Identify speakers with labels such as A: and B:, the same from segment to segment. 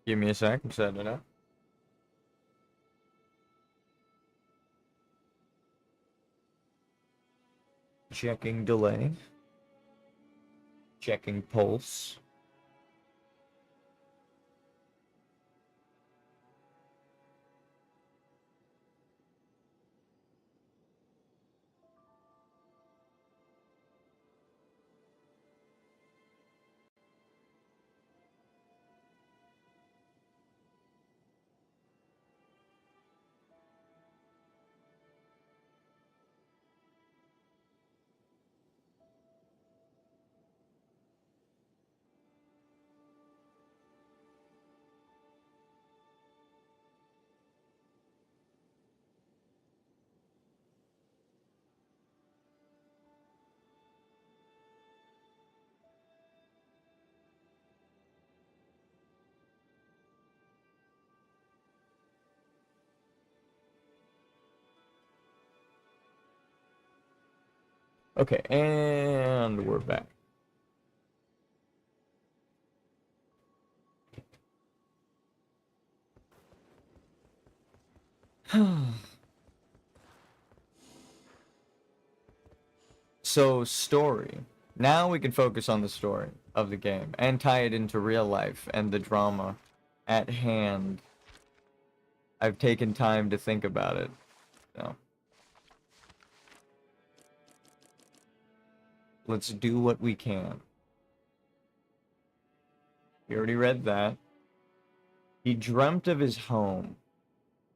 A: Give me a sec, I'm setting it up. Checking delay. Checking pulse. Okay, and we're back. So, story. Now we can focus on the story of the game and tie it into real life and the drama at hand. I've taken time to think about it. So, let's do what we can. We already read that. He dreamt of his home.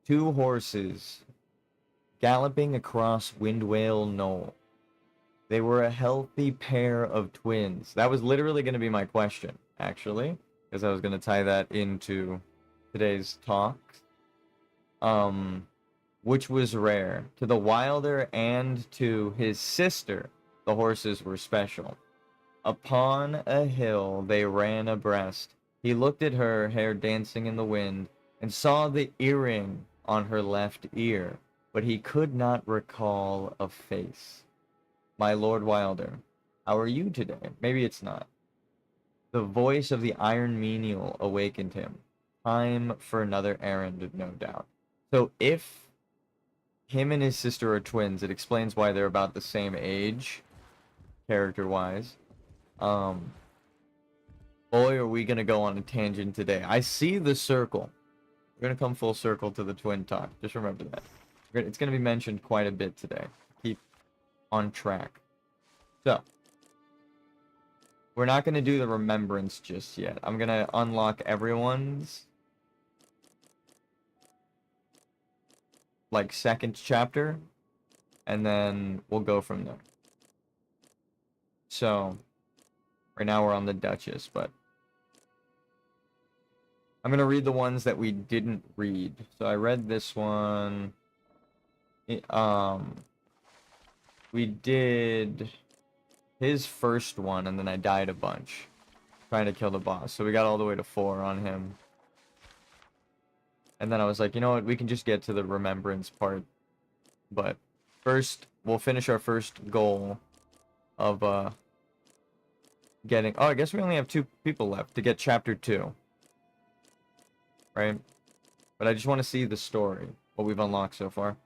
A: 2 horses galloping across Windwale Knoll. They were a healthy pair of twins. That was literally going to be my question, actually, because I was going to tie that into today's talk. Which was rare. To the Wilder and to his sister, the horses were special. Upon a hill they ran abreast. He looked at her, hair dancing in the wind, and saw the earring on her left ear, but he could not recall a face. My Lord Wilder, how are you today? Maybe it's not. The voice of the iron menial awakened him. Time for another errand, no doubt. So if him and his sister are twins, it explains why they're about the same age, character-wise. Boy, are we gonna go on a tangent today. I see the circle. We're gonna come full circle to the twin talk. Just remember that. It's gonna be mentioned quite a bit today. Keep on track. So, we're not gonna do the remembrance just yet. I'm gonna unlock everyone's like second chapter, and then we'll go from there. So, right now we're on the Duchess, but I'm gonna read the ones that we didn't read. So I read this one. We did his first one, and then I died a bunch trying to kill the boss. So we got all the way to 4 on him. And then I was like, you know what? We can just get to the remembrance part. But first, we'll finish our first goal of getting... Oh, I guess we only have 2 people left to get chapter 2. Right? But I just want to see the story, what we've unlocked so far.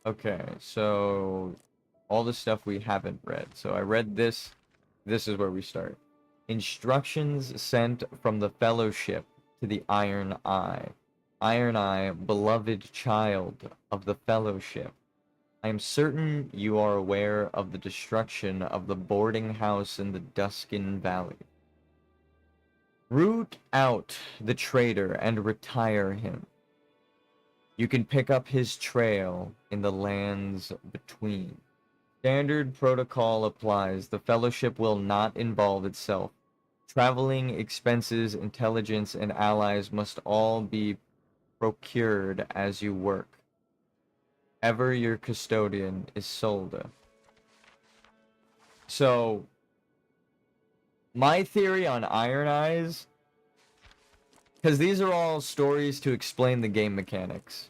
A: Okay, so all the stuff we haven't read. So I read this. This is where we start. Instructions sent from the Fellowship to the Iron Eye. Iron Eye, beloved child of the Fellowship. I am certain you are aware of the destruction of the boarding house in the Duskin Valley. Root out the traitor and retire him. You can pick up his trail in the lands between. Standard protocol applies. The Fellowship will not involve itself. Traveling expenses, intelligence, and allies must all be procured as you work. Ever your custodian, Isolde. So, my theory on Iron Eyes, because these are all stories to explain the game mechanics,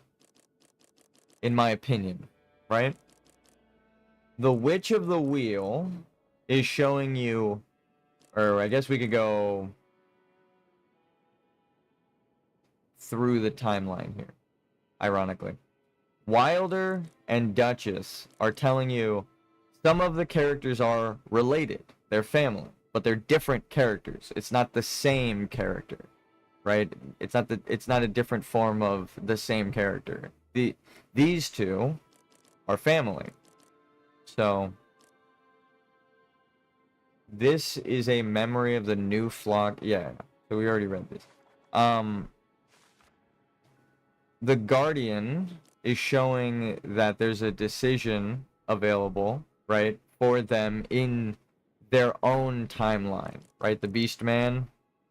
A: in my opinion, right? The Witch of the Wheel is showing you Or I guess we could go through the timeline here, ironically. Wilder and Duchess are telling you some of the characters are related. They're family, but they're different characters. It's not the same character, right? It's not a different form of the same character. These two are family. So this is a memory of the new flock. Yeah, so we already read this. The Guardian is showing that there's a decision available, right, for them in their own timeline, right? The Beast Man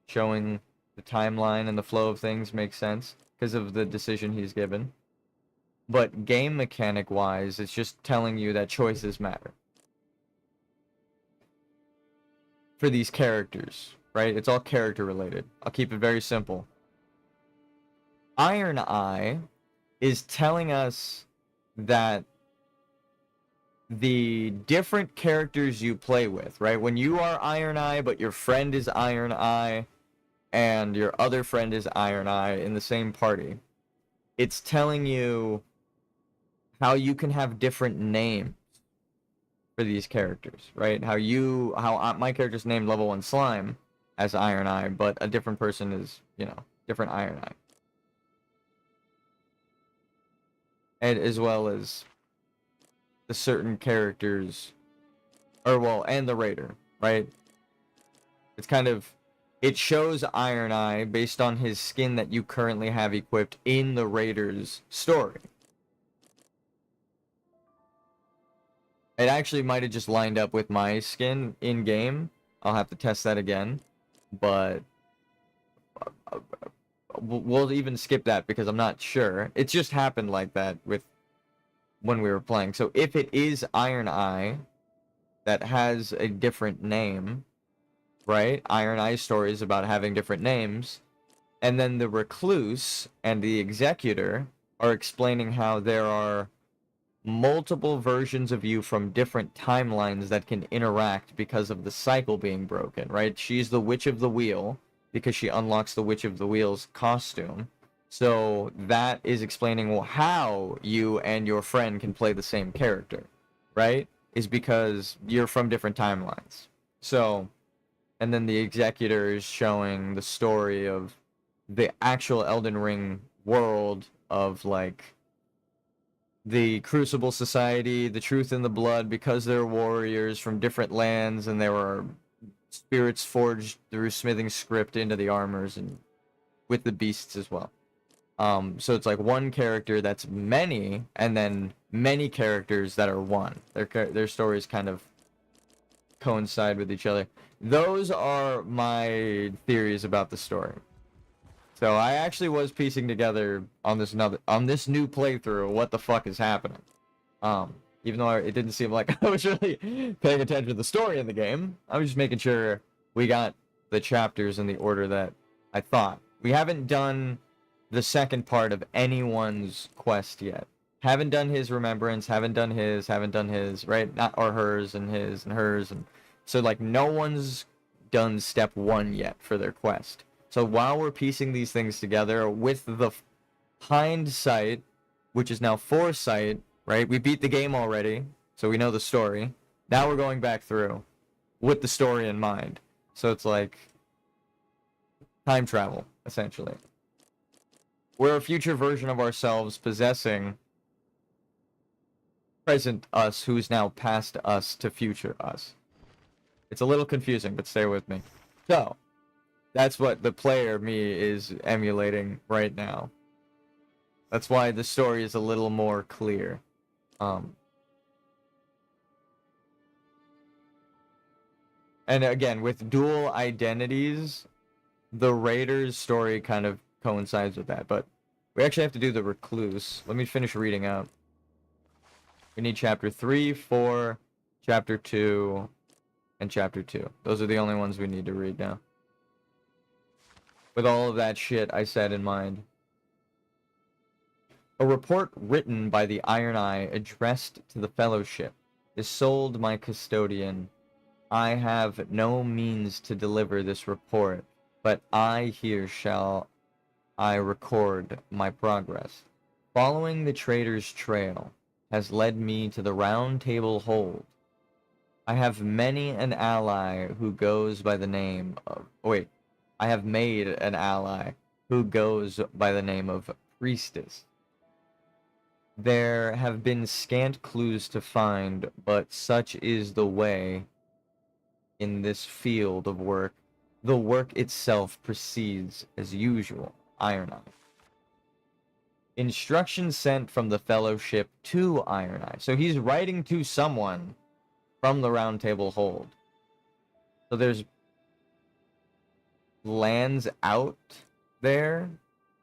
A: showing the timeline and the flow of things makes sense because of the decision he's given. But game mechanic wise, it's just telling you that choices matter for these characters, right? It's all character related. I'll keep it very simple. Iron Eye is telling us that the different characters you play with, right? When you are Iron Eye, but your friend is Iron Eye, and your other friend is Iron Eye in the same party, it's telling you how you can have different names for these characters, right? How my character's named Level 1 Slime as Iron Eye, but a different person is, different Iron Eye. And as well as the certain characters, and the Raider, right? It shows Iron Eye based on his skin that you currently have equipped in the Raider's story. It actually might have just lined up with my skin in-game. I'll have to test that again, but we'll even skip that because I'm not sure. It just happened like that when we were playing. So if it is Iron Eye that has a different name, right? Iron Eye stories about having different names, and then the Recluse and the Executor are explaining how there are multiple versions of you from different timelines that can interact because of the cycle being broken, right? She's the Witch of the Wheel because she unlocks the Witch of the Wheel's costume. So that is explaining how you and your friend can play the same character, right? Is because you're from different timelines. So, and then the Executor is showing the story of the actual Elden Ring world of, like, the Crucible Society, the Truth in the Blood, because they're warriors from different lands, and there were spirits forged through smithing script into the armors, and with the beasts as well. So it's like one character that's many, and then many characters that are one. Their stories kind of coincide with each other. Those are my theories about the story. So I actually was piecing together on this new playthrough what the fuck is happening. Even though it didn't seem like I was really paying attention to the story in the game. I was just making sure we got the chapters in the order that I thought. We haven't done the second part of anyone's quest yet. Haven't done his remembrance, haven't done his, right? Not or hers and his and hers, and so like no one's done step 1 yet for their quest. So while we're piecing these things together with the hindsight, which is now foresight, right? We beat the game already, so we know the story. Now we're going back through with the story in mind. So it's like time travel, essentially. We're a future version of ourselves possessing present us, who's now past us to future us. It's a little confusing, but stay with me. So, that's what the player me is emulating right now. That's why the story is a little more clear. And again, with dual identities, the Raiders story kind of coincides with that, but we actually have to do the Recluse. Let me finish reading out. We need chapter 3, 4, chapter 2, and chapter 2. Those are the only ones we need to read now. With all of that shit I said in mind. A report written by the Iron Eye addressed to the Fellowship. Isolde, my custodian. I have no means to deliver this report, but I here shall I record my progress. Following the trader's trail has led me to the Round Table Hold. I have many an ally who goes by the name of... Wait. I have made an ally who goes by the name of Priestess. There have been scant clues to find, but such is the way in this field of work. The work itself proceeds as usual. Iron Eye. Instructions sent from the Fellowship to Iron Eye. So he's writing to someone from the Round Table Hold. So there's lands out there.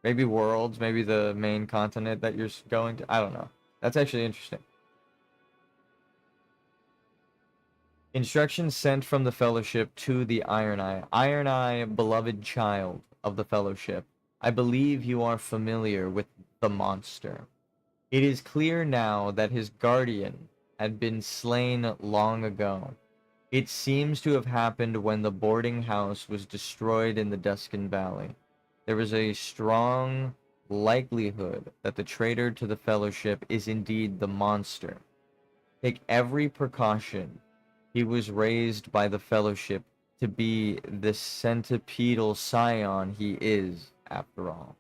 A: Maybe worlds, maybe the main continent that you're going to. I don't know. That's actually interesting. Instructions sent from the Fellowship to the Iron Eye. Iron Eye, beloved child of the Fellowship, I believe you are familiar with the monster. It is clear now that his guardian had been slain long ago. It seems to have happened when the boarding house was destroyed in the Duskin Valley. There was a strong likelihood that the traitor to the Fellowship is indeed the monster. Take every precaution. He was raised by the Fellowship to be the centipedal scion he is, after all.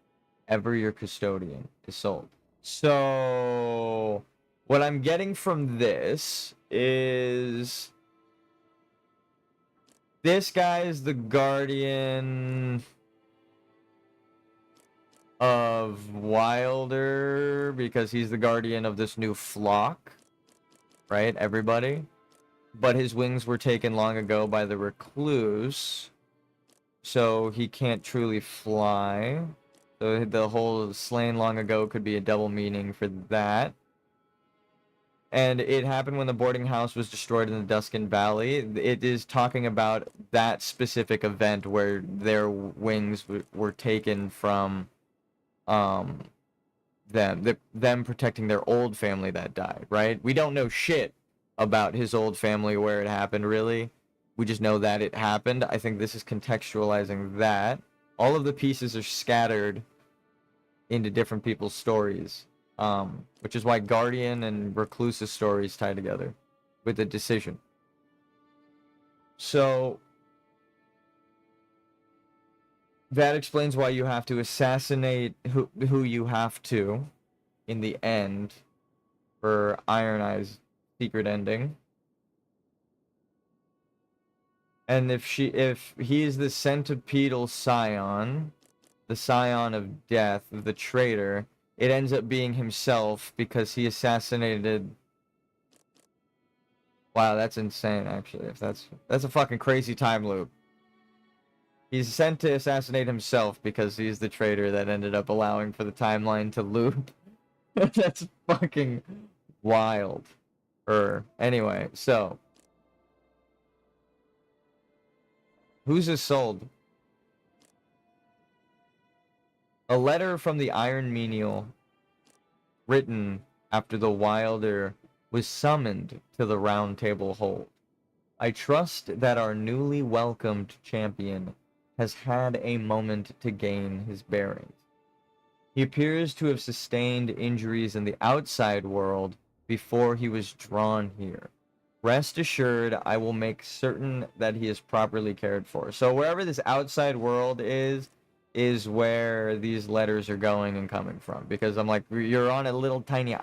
A: Ever your custodian is sold. So, what I'm getting from this is... This guy is the guardian of Wilder because he's the guardian of this new flock, right? Everybody. But his wings were taken long ago by the recluse, so he can't truly fly. So the whole slain long ago could be a double meaning for that. And it happened when the boarding house was destroyed in the Duskin Valley. It is talking about that specific event where their wings were taken from them protecting their old family that died, right? We don't know shit about his old family, where it happened, really. We just know that it happened. I think this is contextualizing that. All of the pieces are scattered into different people's stories. Which is why Guardian and Recluse's stories tie together with the decision. So that explains why you have to assassinate who you have to in the end for Iron Eye's secret ending. And if he is the centipedal scion, the scion of death, the traitor, it ends up being himself because he assassinated... Wow, that's insane, actually. If that's a fucking crazy time loop. He's sent to assassinate himself because he's the traitor that ended up allowing for the timeline to loop. That's fucking wild. Anyway, so... Who's this sold? A letter from the Iron Menial, written after the Wilder was summoned to the Round Table Hold. I trust that our newly welcomed champion has had a moment to gain his bearings. He appears to have sustained injuries in the outside world before he was drawn here. Rest assured, I will make certain that he is properly cared for. So wherever this outside world is where these letters are going and coming from. Because I'm like, you're on a little tiny...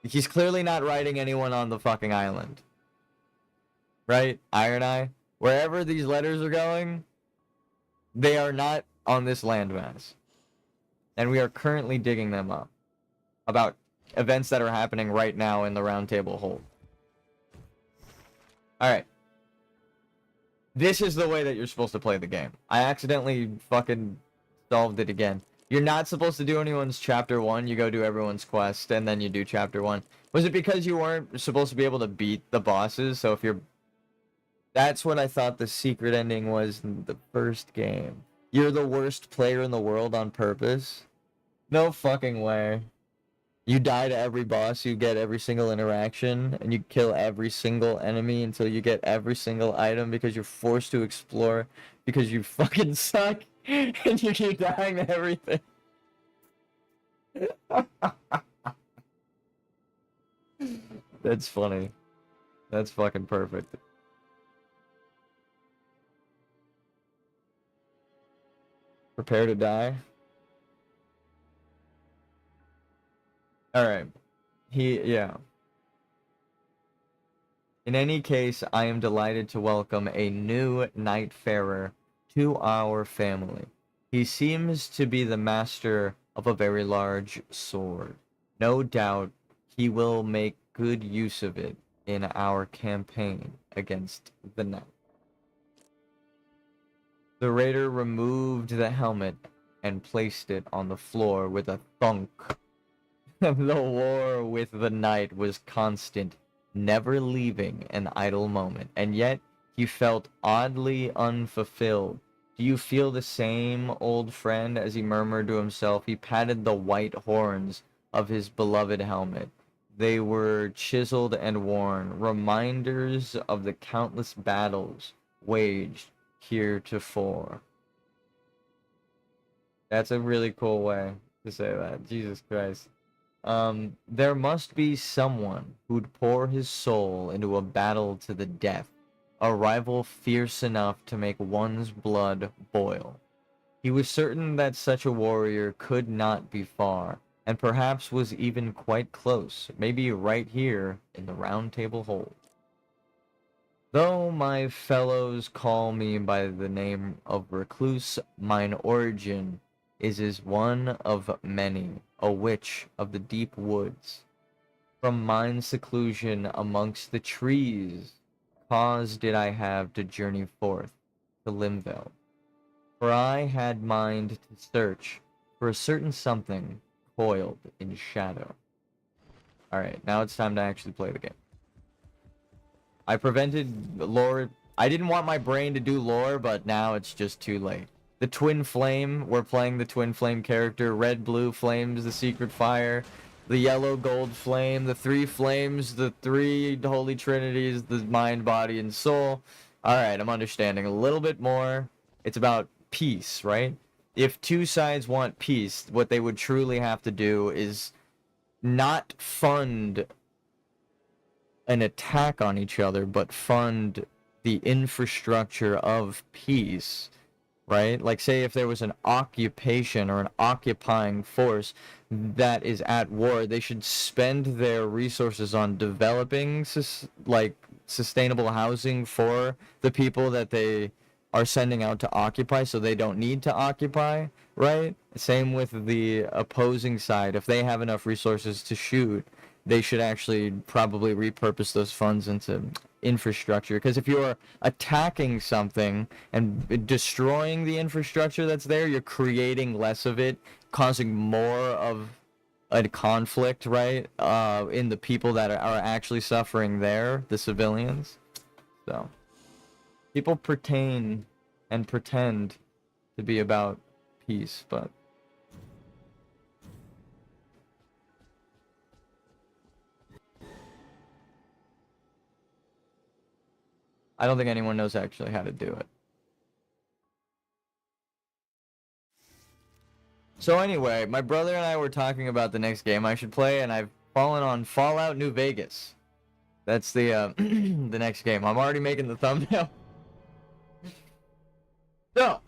A: He's clearly not writing anyone on the fucking island. Right? Iron Eye? Wherever these letters are going, they are not on this landmass. And we are currently digging them up. About events that are happening right now in the Round Table Hold. Alright. This is the way that you're supposed to play the game. I accidentally fucking solved it again. You're not supposed to do anyone's chapter 1. You go do everyone's quest, and then you do chapter 1. Was it because you weren't supposed to be able to beat the bosses? So if you're... That's what I thought the secret ending was in the first game. You're the worst player in the world on purpose? No fucking way. You die to every boss, you get every single interaction, and you kill every single enemy until you get every single item because you're forced to explore because you fucking suck and you keep dying to everything. That's funny. That's fucking perfect. Prepare to die. Alright. Yeah. In any case, I am delighted to welcome a new Nightfarer to our family. He seems to be the master of a very large sword. No doubt he will make good use of it in our campaign against the Night. The raider removed the helmet and placed it on the floor with a thunk. The war with the Night was constant, never leaving an idle moment, and yet he felt oddly unfulfilled. Do you feel the same, old friend? As he murmured to himself, he patted the white horns of his beloved helmet. They were chiseled and worn, reminders of the countless battles waged heretofore. That's a really cool way to say that. Jesus Christ. There must be someone who'd pour his soul into a battle to the death, a rival fierce enough to make one's blood boil. He was certain that such a warrior could not be far, and perhaps was even quite close, maybe right here in the Round Table Hold. Though my fellows call me by the name of Recluse, mine origin is as one of many, a witch of the deep woods. From mine seclusion amongst the trees, cause did I have to journey forth to Limville. For I had mind to search for a certain something coiled in shadow. Alright, now it's time to actually play the game. I prevented lore. I didn't want my brain to do lore, but now it's just too late. The Twin Flame, we're playing the Twin Flame character. Red, Blue Flames, the Secret Fire. The Yellow, Gold Flame, the Three Flames, the Three Holy Trinities, the Mind, Body, and Soul. Alright, I'm understanding a little bit more. It's about peace, right? If two sides want peace, what they would truly have to do is not fund an attack on each other, but fund the infrastructure of peace, right? Like, say if there was an occupation or an occupying force that is at war, they should spend their resources on developing sustainable housing for the people that they are sending out to occupy, so they don't need to occupy, right? Same with the opposing side. If they have enough resources to shoot, they should actually probably repurpose those funds into infrastructure. Because if you're attacking something and destroying the infrastructure that's there, you're creating less of it, causing more of a conflict, right? In the people that are actually suffering there, the civilians. So people pretend to be about peace, but I don't think anyone knows actually how to do it. So anyway, my brother and I were talking about the next game I should play, and I've fallen on Fallout New Vegas. That's the the next game. I'm already making the thumbnail. So,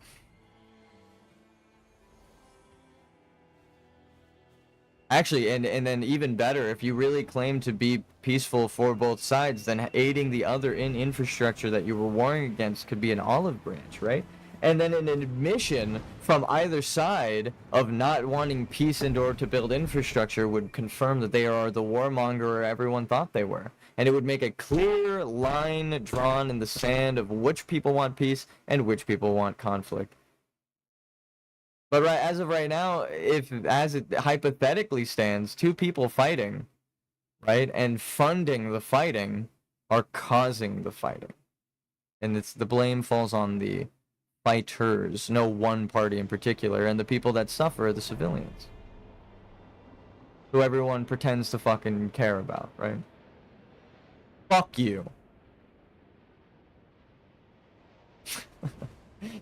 A: actually, and then even better, if you really claim to be peaceful for both sides, then aiding the other in infrastructure that you were warring against could be an olive branch, right? And then an admission from either side of not wanting peace in order to build infrastructure would confirm that they are the warmonger everyone thought they were. And it would make a clear line drawn in the sand of which people want peace and which people want conflict. But right, as of right now, if as it hypothetically stands, two people fighting, right, and funding the fighting are causing the fighting. And it's the blame falls on the fighters, no one party in particular, and the people that suffer are the civilians. who everyone pretends to fucking care about, right? Fuck you.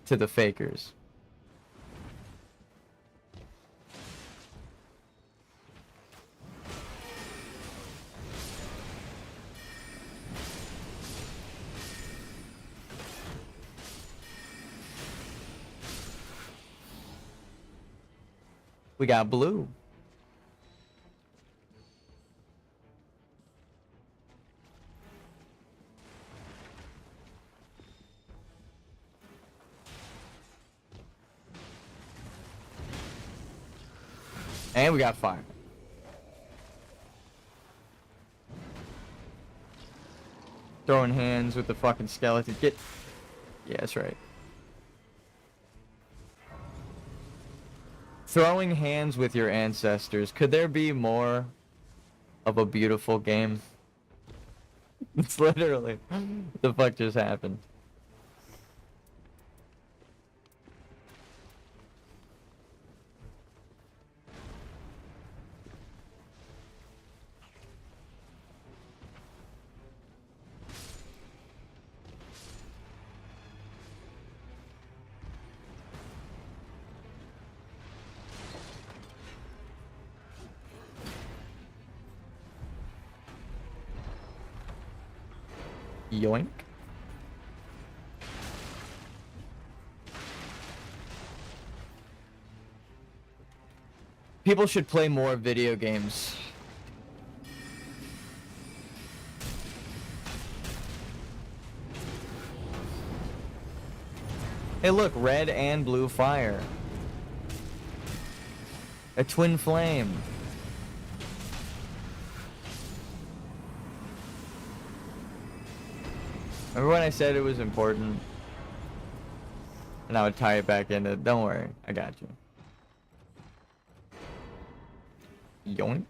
A: To the fakers. We got blue. And we got fire. Throwing hands with the fucking skeleton. Get... Yeah, that's right. Throwing hands with your ancestors. Could there be more of a beautiful game? It's literally... What the fuck just happened? Yoink. People should play more video games. Hey look, red and blue fire. A twin flame. Remember when I said it was important? And I would tie it back into... Don't worry, I got you. Yoink.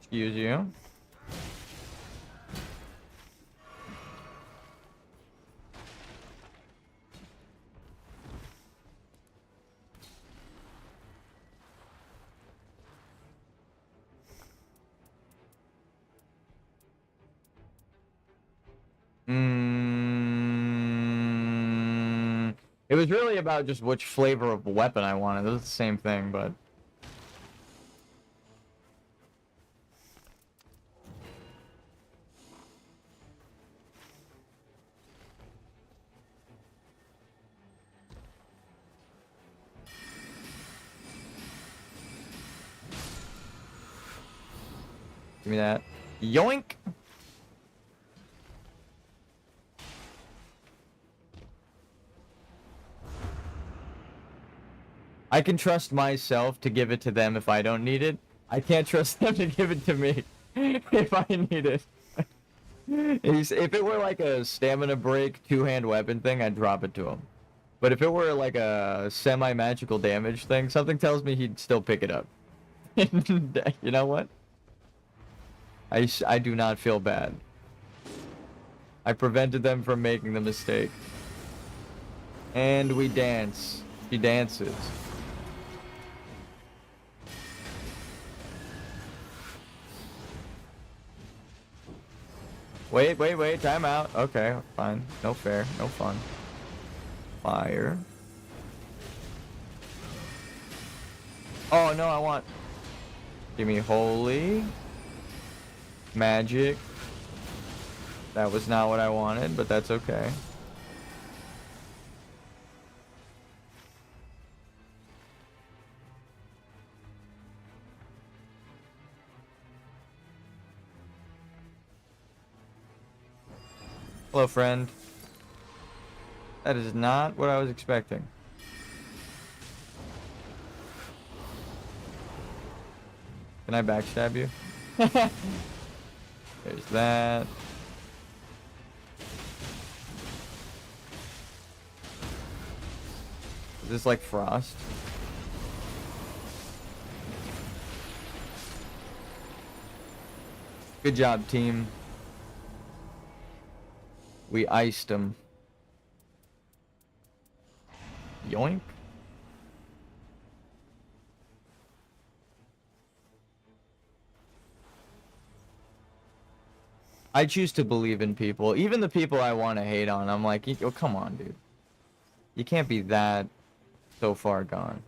A: Excuse you. It was really about just which flavor of weapon I wanted. It was the same thing, but... Give me that. Yoink! I can trust myself to give it to them if I don't need it. I can't trust them to give it to me if I need it. If it were like a stamina break, two-hand weapon thing, I'd drop it to him. But if it were like a semi-magical damage thing, something tells me he'd still pick it up. You know what? I do not feel bad. I prevented them from making the mistake. And we dance. She dances. Wait, time out. Okay, fine. No fair, no fun. Fire. Oh no, I want... Give me holy. Magic. That was not what I wanted, but that's okay. Hello, friend. That is not what I was expecting. Can I backstab you? There's that. this like frost? Good job, team. We iced him. Yoink. I choose to believe in people. Even the people I want to hate on, I'm like, oh, come on, dude. You can't be that so far gone.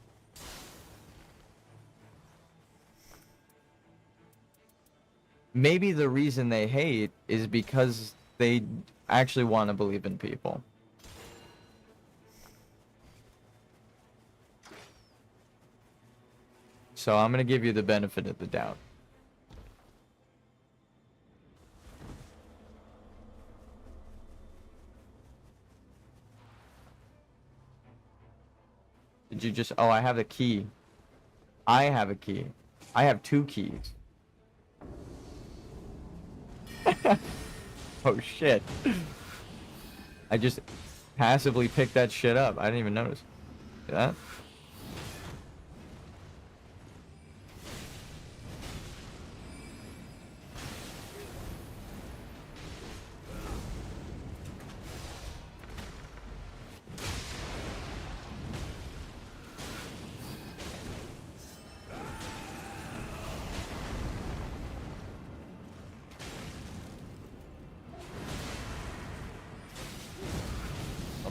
A: Maybe the reason they hate is because they actually want to believe in people. So I'm going to give you the benefit of the doubt. Did you just... Oh, I have a key. I have a key. I have 2 keys. Oh, shit. I just passively picked that shit up. I didn't even notice. See that?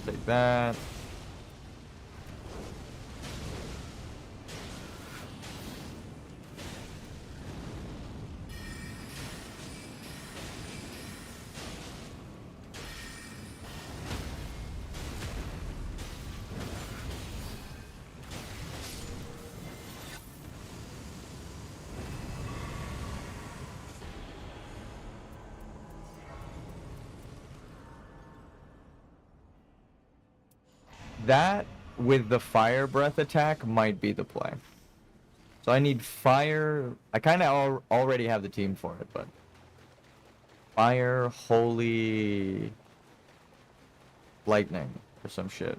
A: Take that. That with the fire breath attack might be the play. So I need fire. I kind of already have the team for it, but fire, holy lightning or some shit.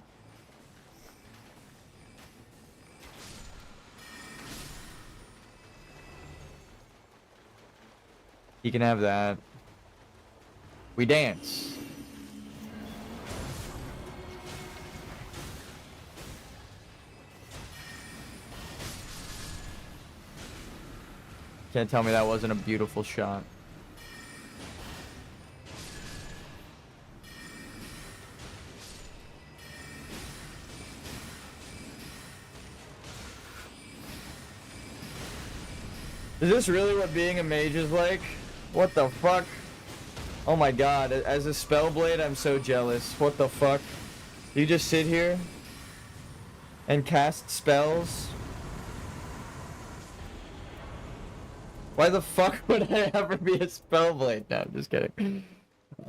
A: He can have that. We dance. Can't tell me that wasn't a beautiful shot. Is this really what being a mage is like? What the fuck? Oh my god, as a Spellblade, I'm so jealous. What the fuck? You just sit here and cast spells? Why the fuck would I ever be a Spellblade? No, I'm just kidding.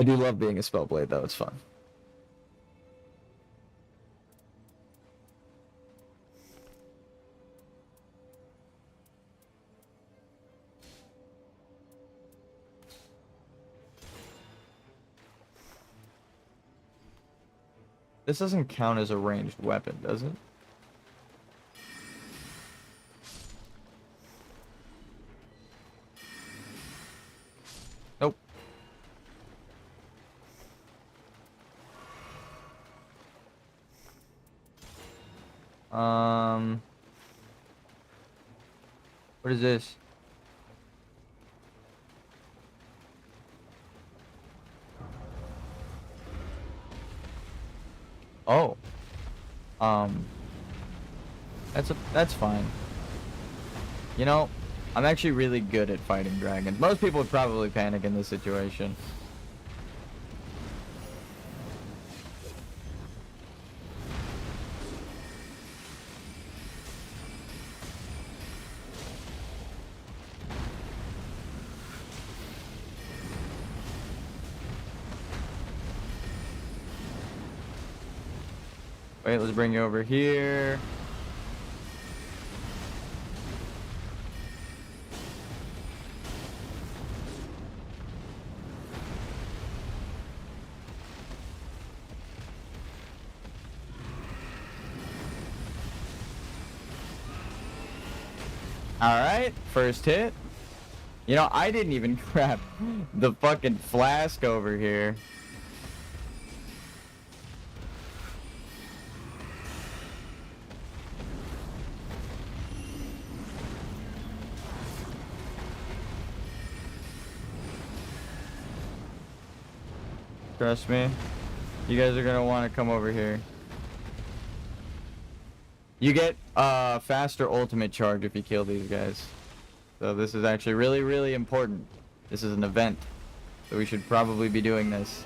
A: I do love being a Spellblade, though. It's fun. This doesn't count as a ranged weapon, does it? Nope. What is this? Oh. That's fine. You know, I'm actually really good at fighting dragons. Most people would probably panic in this situation. Wait, let's bring you over here. Alright, first hit. You know, I didn't even grab the fucking flask over here. Trust me. You guys are gonna want to come over here. You get faster ultimate charge if you kill these guys. So this is actually really, really important. This is an event. So we should probably be doing this.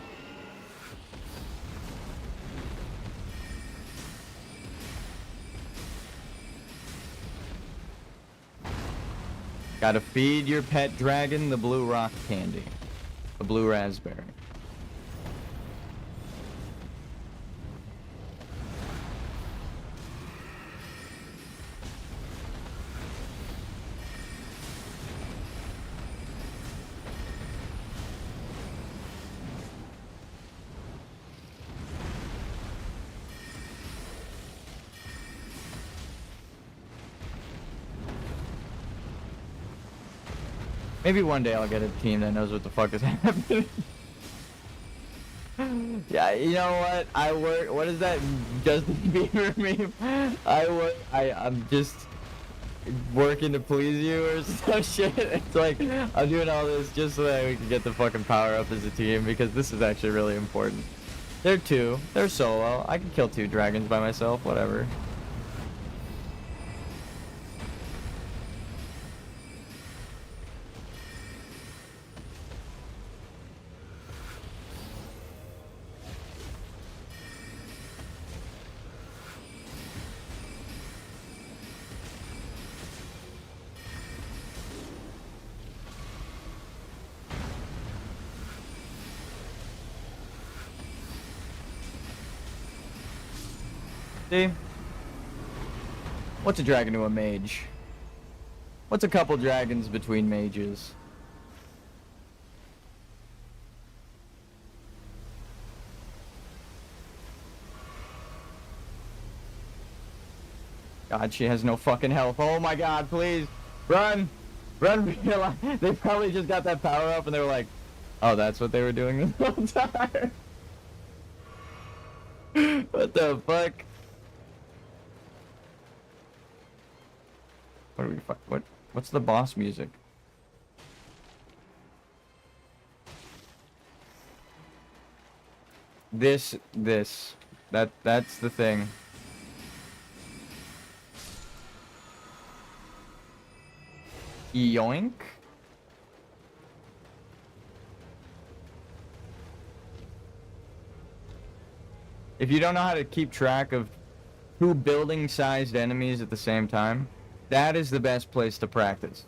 A: Gotta feed your pet dragon the blue rock candy. The blue raspberry. Maybe one day I'll get a team that knows what the fuck is happening. Yeah, you know what? I work. What is that Justin Bieber meme? I'm just working to please you or some shit. It's like I'm doing all this just so that we can get the fucking power up as a team because this is actually really important. They're two. They're solo. I can kill 2 dragons by myself. Whatever. See? What's a dragon to a mage? What's a couple dragons between mages? God, she has no fucking health. Oh my god, please. Run! Run! They probably just got that power up and they were like, oh, that's what they were doing the whole time. What the fuck? What do we what's the boss music? That's the thing. Yoink. If you don't know how to keep track of 2 building-sized enemies at the same time, that is the best place to practice.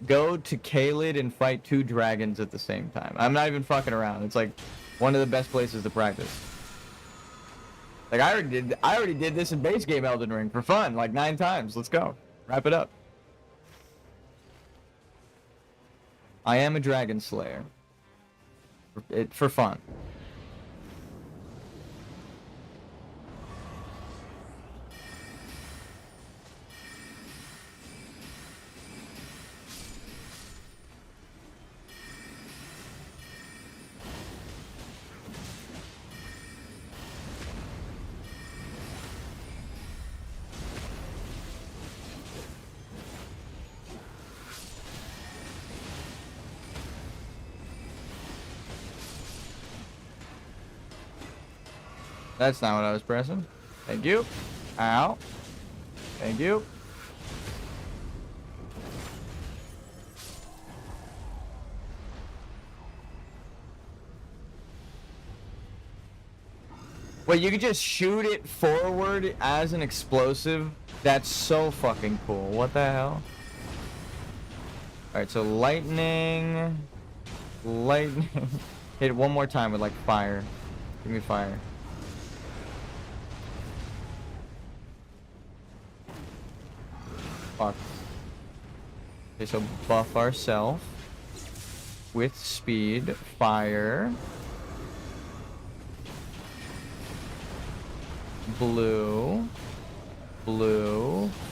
A: Go to Kaled and fight 2 dragons at the same time. I'm not even fucking around. It's like one of the best places to practice. Like I already did this in base game Elden Ring for fun, like 9 times. Let's go. Wrap it up. I am a dragon slayer. For fun. That's not what I was pressing. Thank you. Ow. Thank you. Wait, you could just shoot it forward as an explosive? That's so fucking cool. What the hell? Alright, so lightning. Lightning. Hit it one more time with like fire. Give me fire. Fuck. Okay, so buff ourselves with speed, fire, blue,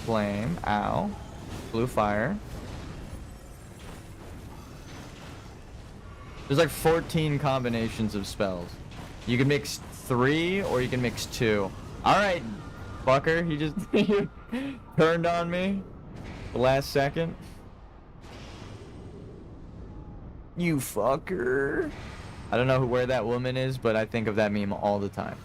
A: flame, ow. Blue fire. There's like 14 combinations of spells. You can mix 3 or you can mix 2. Alright, fucker. He just turned on me the last second. You fucker. I don't know where that woman is, but I think of that meme all the time.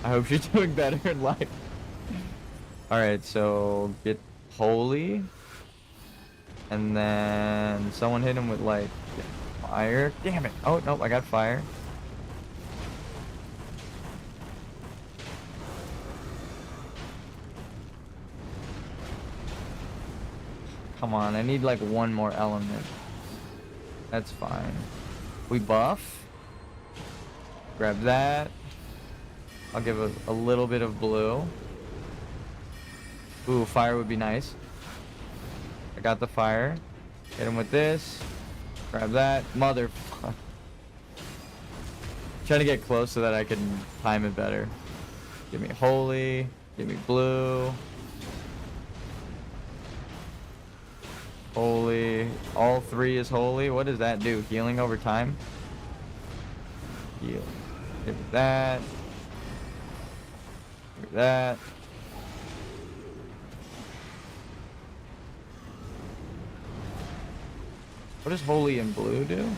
A: I hope she's doing better in life. Alright, so get holy. And then someone hit him with like fire. Damn it. Oh, nope, I got fire. Come on, I need like one more element. That's fine. We buff. Grab that. I'll give a little bit of blue. Ooh, fire would be nice. I got the fire. Hit him with this. Grab that. Motherfucker. Trying to get close so that I can time it better. Give me holy. Give me blue. Holy. All 3 is holy. What does that do? Healing over time? Heal. Give me that. Give me that. What does holy and blue do?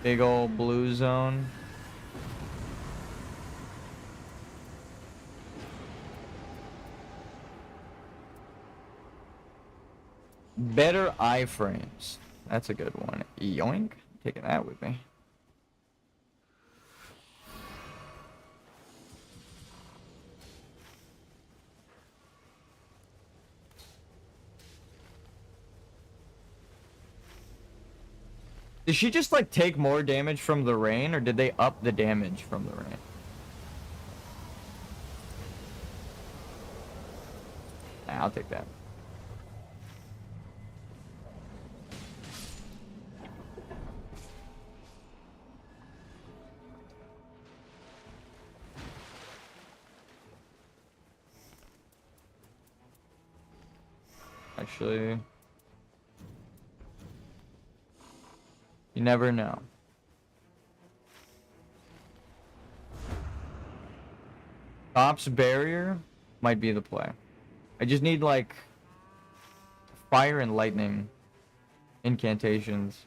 A: Big old blue zone. Better iframes. That's a good one. Yoink. Taking that with me. Did she just like take more damage from the rain, or did they up the damage from the rain? Nah, I'll take that. Actually, you never know. Top's barrier might be the play. I just need like fire and lightning incantations.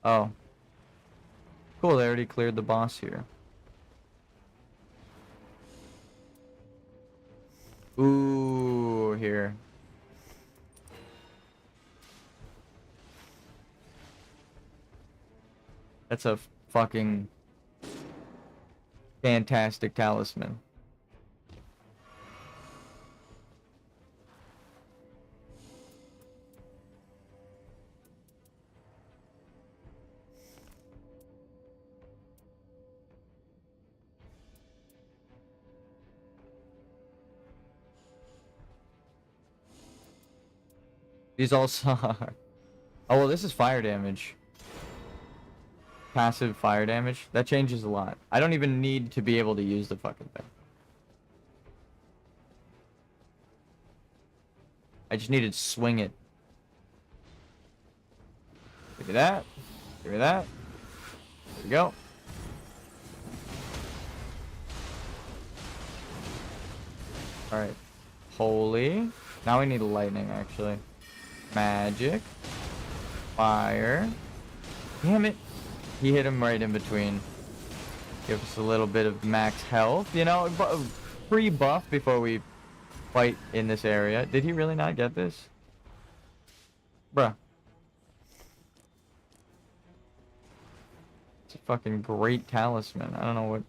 A: Oh. Cool, they already cleared the boss here. Ooh, here. That's a fucking fantastic talisman. These all suck. Oh, well, this is fire damage. Passive fire damage. That changes a lot. I don't even need to be able to use the fucking thing. I just needed to swing it. Give me that. Give me that. There we go. Alright. Holy. Now we need lightning, actually. Magic. Fire. Damn it. He hit him right in between. Give us a little bit of max health. You know, free buff before we fight in this area. Did he really not get this? Bruh. It's a fucking great talisman. I don't know what...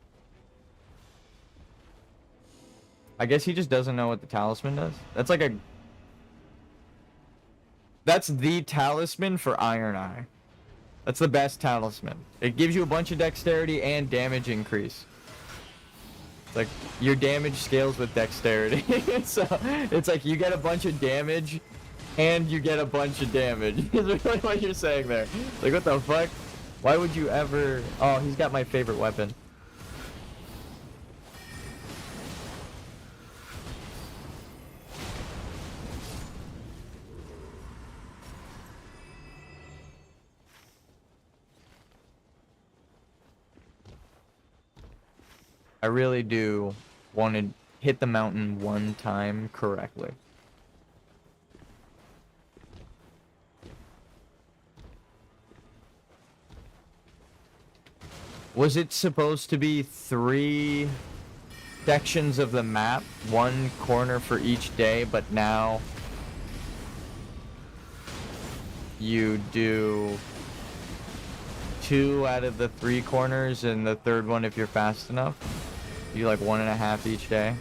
A: I guess he just doesn't know what the talisman does. That's like a... That's the talisman for Iron Eye. That's the best talisman. It gives you a bunch of dexterity and damage increase. It's like your damage scales with dexterity. So it's like you get a bunch of damage and you get a bunch of damage. Is really what you're saying there. Like, what the fuck? Why would you ever... Oh, he's got my favorite weapon. I really do want to hit the mountain one time correctly. Was it supposed to be 3 sections of the map, 1 corner for each day, but now you do 2 out of the 3 corners, and the third one, if you're fast enough, you do like 1.5 each day?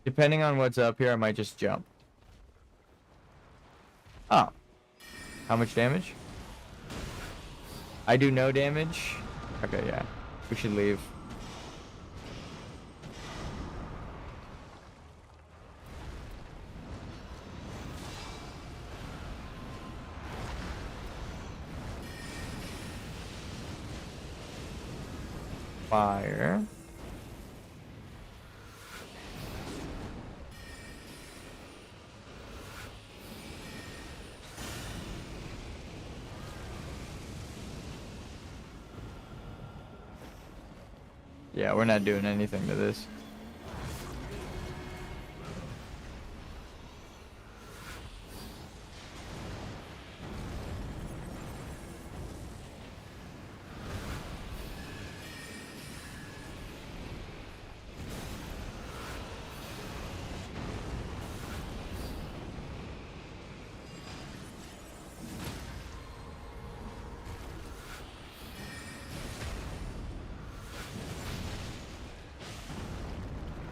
A: Depending on what's up here, I might just jump. Oh. How much damage? I do no damage? Okay, yeah. We should leave. Fire. Yeah, we're not doing anything to this.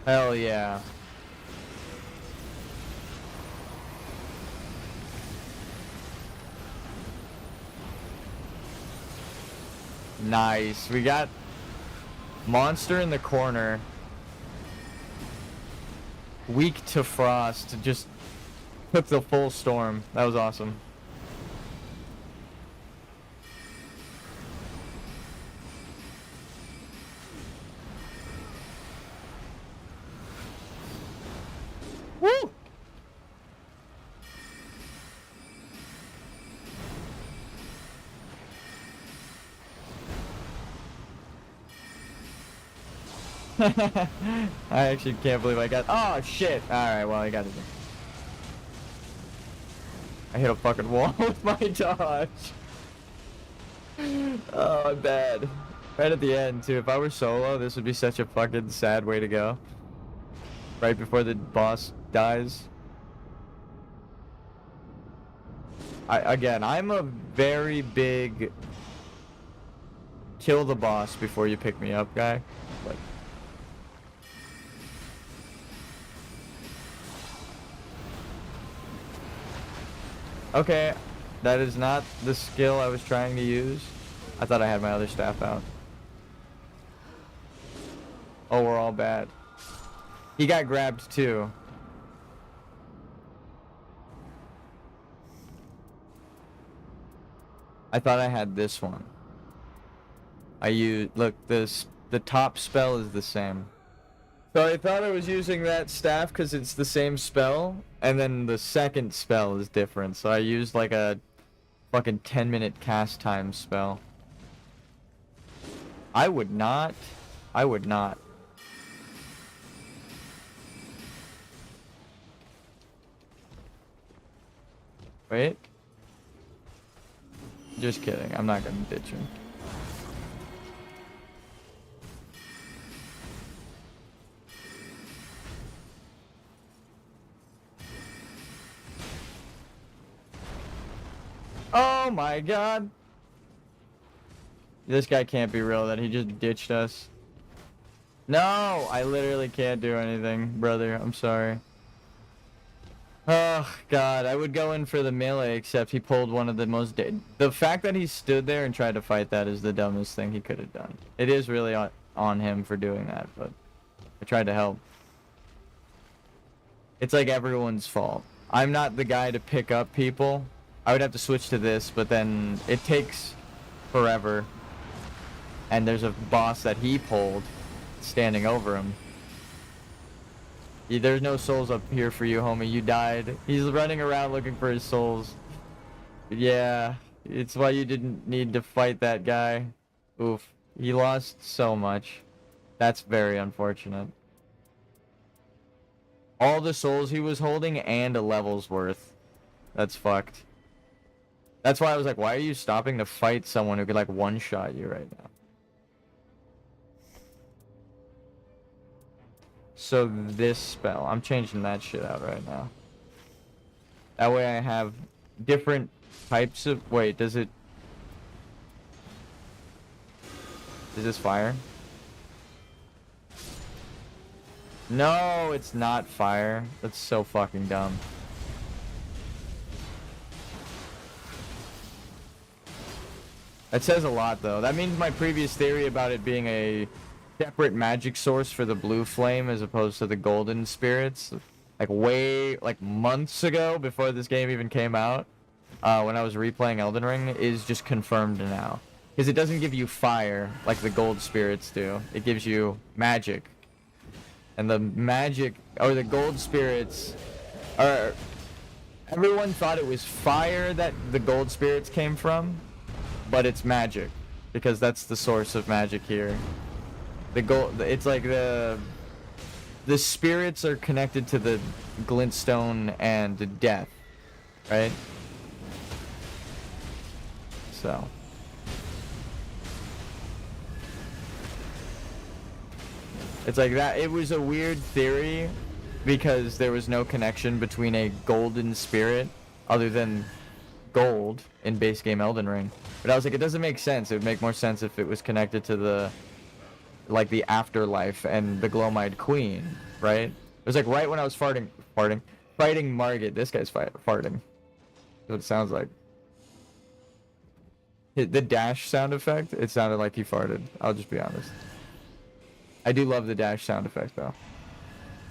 A: Hell yeah. Nice. We got monster in the corner. Weak to frost. Just took the full storm. That was awesome. Woo! I actually can't believe I got... Oh, shit! Alright, well, I got it. I hit a fucking wall with my dodge. Oh, I'm bad. Right at the end, too. If I were solo, this would be such a fucking sad way to go. Right before the boss dies. Again, I'm a very big... kill the boss before you pick me up guy. But... Okay, that is not the skill I was trying to use. I thought I had my other staff out. Oh, we're all bad. He got grabbed too. I thought I had this one. Look, the top spell is the same. So I thought I was using that staff because it's the same spell, and then the second spell is different. So I used like a fucking 10-minute cast time spell. I would not. Wait. Just kidding. I'm not gonna ditch him. Oh my god. This guy can't be real that he just ditched us. No, I literally can't do anything, brother. I'm sorry. Oh, God. I would go in for the melee, except he pulled one of the most... The fact that he stood there and tried to fight that is the dumbest thing he could have done. It is really on him for doing that, but I tried to help. It's like everyone's fault. I'm not the guy to pick up people. I would have to switch to this, but then it takes forever. And there's a boss that he pulled standing over him. There's no souls up here for you, homie. You died. He's running around looking for his souls. Yeah, it's why you didn't need to fight that guy. Oof. He lost so much. That's very unfortunate. All the souls he was holding and a level's worth. That's fucked. That's why I was like, why are you stopping to fight someone who could like one-shot you right now? So this spell, I'm changing that shit out right now. That way I have different types of... Wait, does it... Is this fire? No, it's not fire. That's so fucking dumb. That says a lot, though. That means my previous theory about it being a separate magic source for the blue flame as opposed to the golden spirits, like months ago, before this game even came out, when I was replaying Elden Ring, is just confirmed now. Because it doesn't give you fire like the gold spirits do. It gives you magic. And the magic, or the gold spirits, are... Everyone thought it was fire that the gold spirits came from, but it's magic, because that's the source of magic here. The gold, it's like the spirits are connected to the glintstone and death, right? So... It's like that. It was a weird theory because there was no connection between a golden spirit other than gold in base game Elden Ring. But I was like, it doesn't make sense. It would make more sense if it was connected to the, like, the afterlife and the Glowmide Queen, right? It was like right when I was fighting Margit. This guy's farting. That's what it sounds like. The dash sound effect, it sounded like he farted. I'll just be honest. I do love the dash sound effect, though.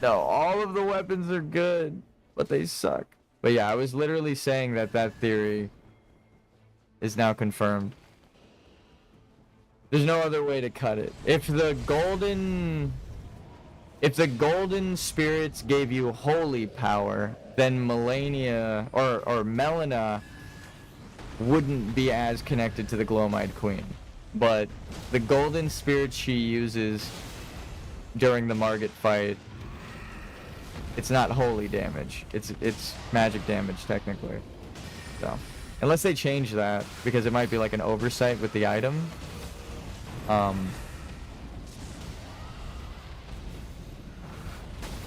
A: No, all of the weapons are good, but they suck. But yeah, I was literally saying that that theory is now confirmed. There's no other way to cut it. If the golden spirits gave you holy power, then Melania or Melina wouldn't be as connected to the Glowmide Queen. But the golden spirit she uses during the Margit fight, it's not holy damage. It's magic damage technically. So, unless they change that, because it might be like an oversight with the item.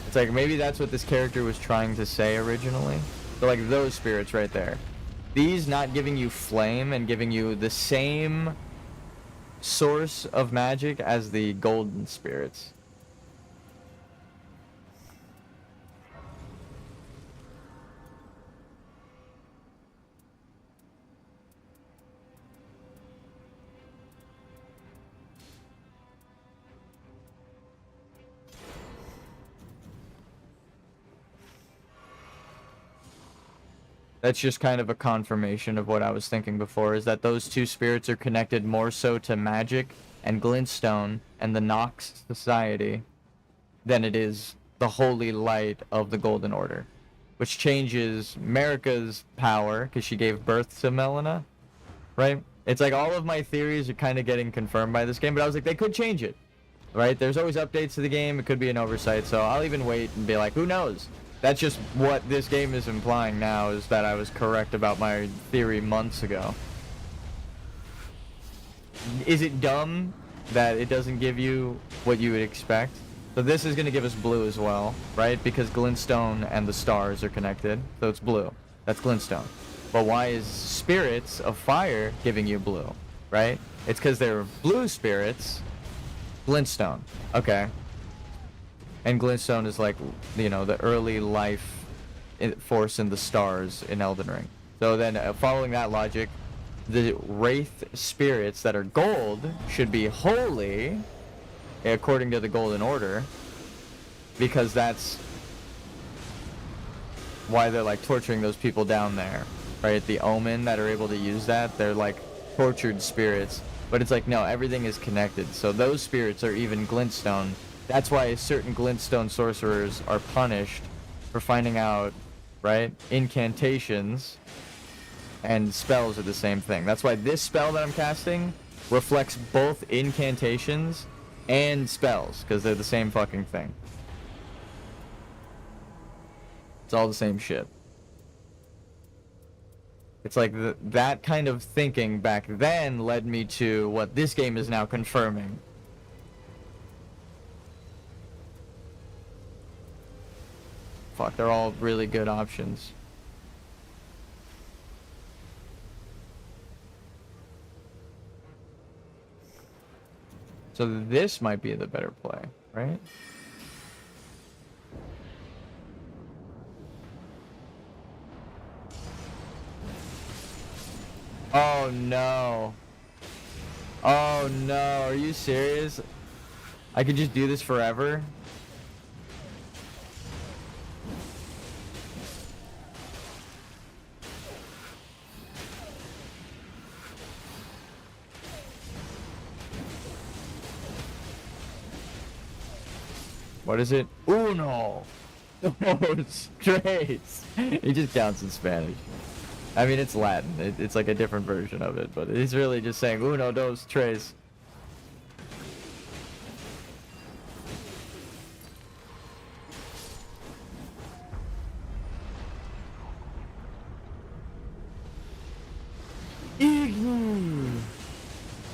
A: It's like maybe that's what this character was trying to say originally. So like those spirits right there. These not giving you flame and giving you the same source of magic as the golden spirits. That's just kind of a confirmation of what I was thinking before, is that those two spirits are connected more so to magic and glintstone and the Nox society than it is the holy light of the Golden Order, which changes Marika's power because she gave birth to Melina, right? It's like all of my theories are kind of getting confirmed by this game, but I was like, they could change it, right? There's always updates to the game. It could be an oversight, so I'll even wait and be like, who knows? That's just what this game is implying now, is that I was correct about my theory months ago. Is it dumb that it doesn't give you what you would expect? So this is going to give us blue as well, right? Because glintstone and the stars are connected, so it's blue. That's glintstone. But why is spirits of fire giving you blue, right? It's because they're blue spirits Glintstone. Okay. And Glintstone is like, you know, the early life force in the stars in Elden Ring. So then, following that logic, the wraith spirits that are gold should be holy, according to the Golden Order, because that's why they're like torturing those people down there, right? The Omen that are able to use that, they're like tortured spirits. But it's like, no, everything is connected. So those spirits are even Glintstone. That's why certain Glintstone sorcerers are punished for finding out, right? Incantations and spells are the same thing. That's why this spell that I'm casting reflects both incantations and spells, because they're the same fucking thing. It's all the same shit. It's like that kind of thinking back then led me to what this game is now confirming. Fuck, they're all really good options. So this might be the better play, right? Oh no. Oh no, are you serious? I could just do this forever? What is it? Uno! Oh, it's tres! He just counts in Spanish. I mean, it's Latin. It's like a different version of it, but he's really just saying uno, dos, tres. Igni!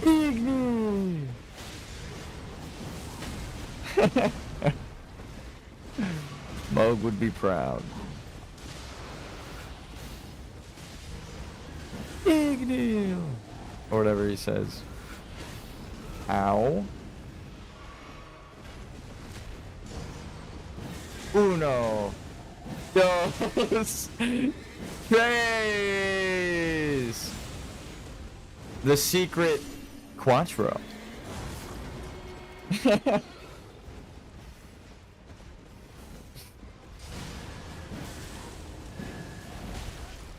A: Igni! Moog would be proud. Igni! Or whatever he says. Ow. Uno. Dos. Tres. The secret Quattro.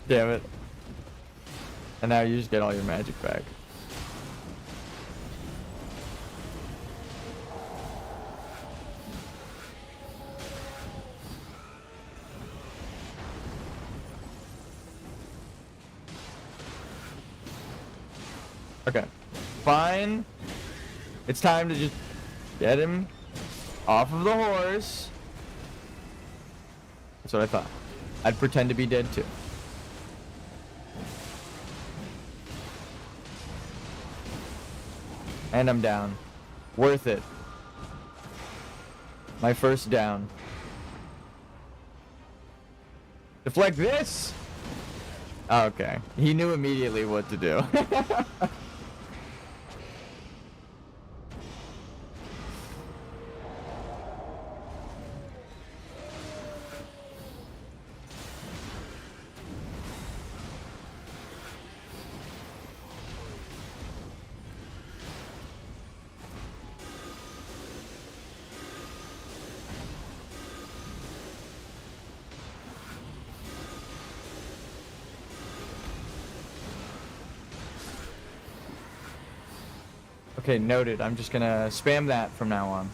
A: Damn it. And now you just get all your magic back. Okay. Fine. It's time to just get him off of the horse. That's what I thought. I'd pretend to be dead too. And I'm down. Worth it. My first down. Deflect this! Oh, okay. He knew immediately what to do. Okay, noted. I'm just gonna spam that from now on.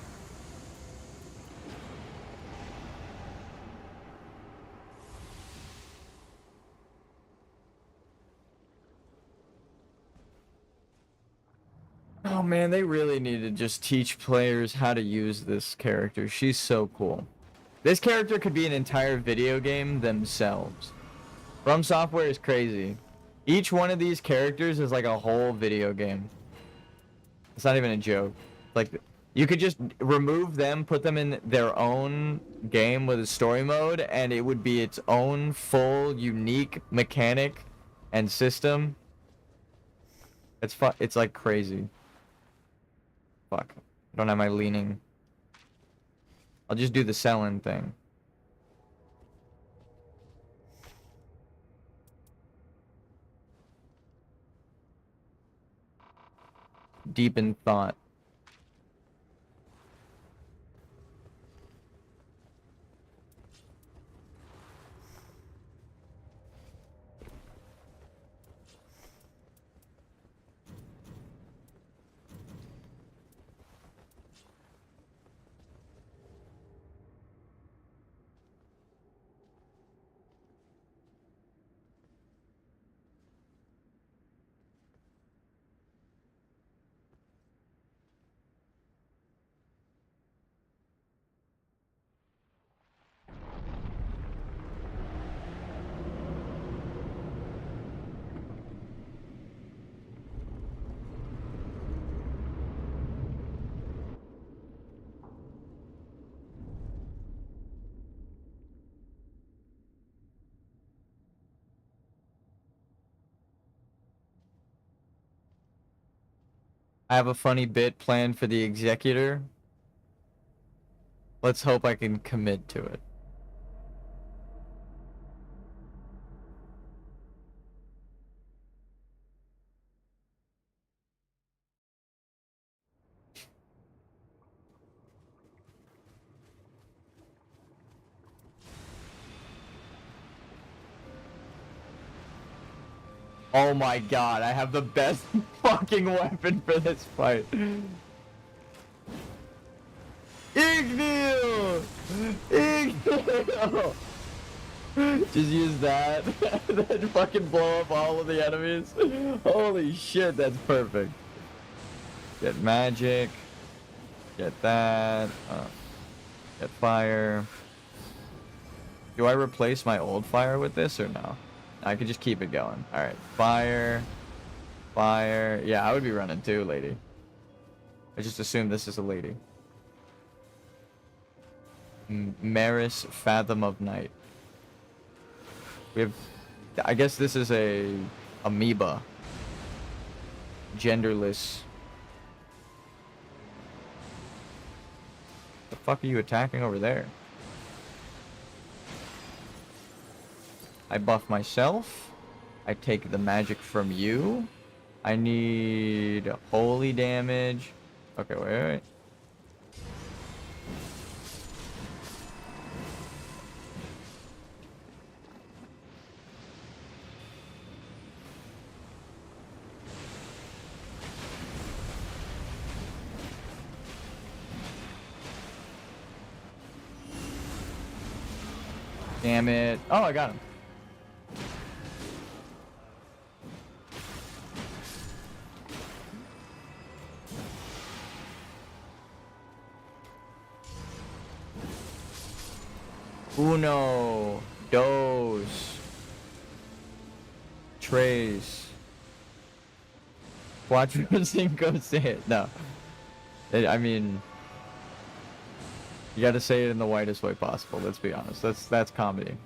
A: Oh man, they really need to just teach players how to use this character. She's so cool. This character could be an entire video game themselves. From Software is crazy. Each one of these characters is like a whole video game. It's not even a joke. Like, you could just remove them, put them in their own game with a story mode, and it would be its own full, unique mechanic and system. It's like crazy. Fuck. I don't have my leaning. I'll just do the selling thing. Deep in thought. I have a funny bit planned for the executor. Let's hope I can commit to it. Oh my god, I have the best fucking weapon for this fight. Igneo! Igneo! Just use that. Then fucking blow up all of the enemies. Holy shit, that's perfect. Get magic. Get that. Get fire. Do I replace my old fire with this or no? I could just keep it going. Alright. Fire. Fire. Yeah, I would be running too, lady. I just assumed this is a lady. Maris Fathom of Night. We have... I guess this is a... amoeba. Genderless. The fuck are you attacking over there? I buff myself. I take the magic from you. I need holy damage. Okay, wait. Damn it. Oh, I got him. Uno, dos, tres, cuatro, cinco, seis. No, I mean, you got to say it in the whitest way possible. Let's be honest. That's comedy.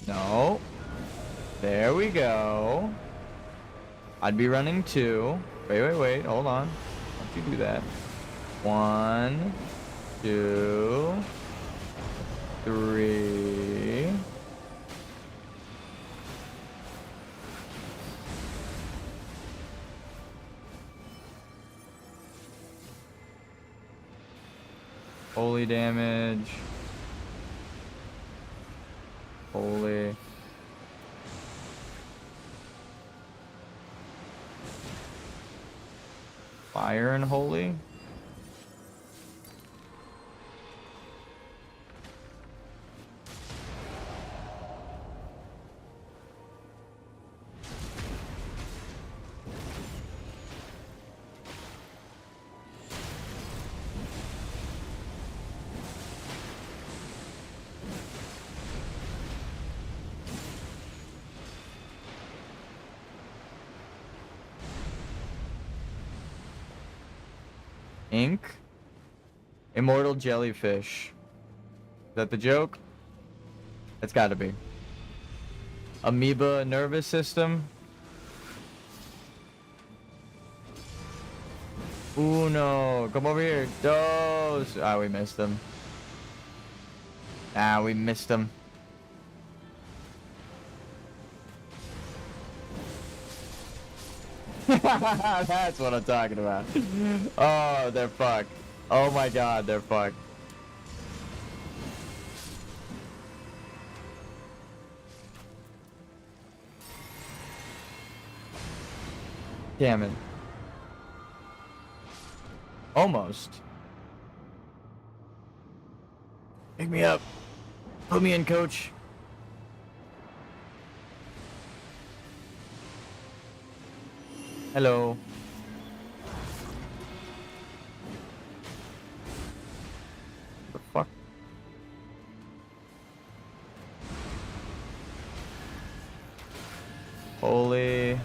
A: No. There we go. I'd be running two. Wait. Hold on. Don't you do that. 1, 2, 3. Holy damage. Holy. Fire and holy. Ink. Immortal jellyfish. Is that the joke? It's gotta be. Amoeba nervous system. Ooh, no. Come over here. Dose. Ah, we missed him. Ah, we missed him. That's what I'm talking about. Oh, they're fucked. Oh my god, they're fucked. Damn it. Almost. Pick me up. Put me in, coach. Hello. The fuck? Holy.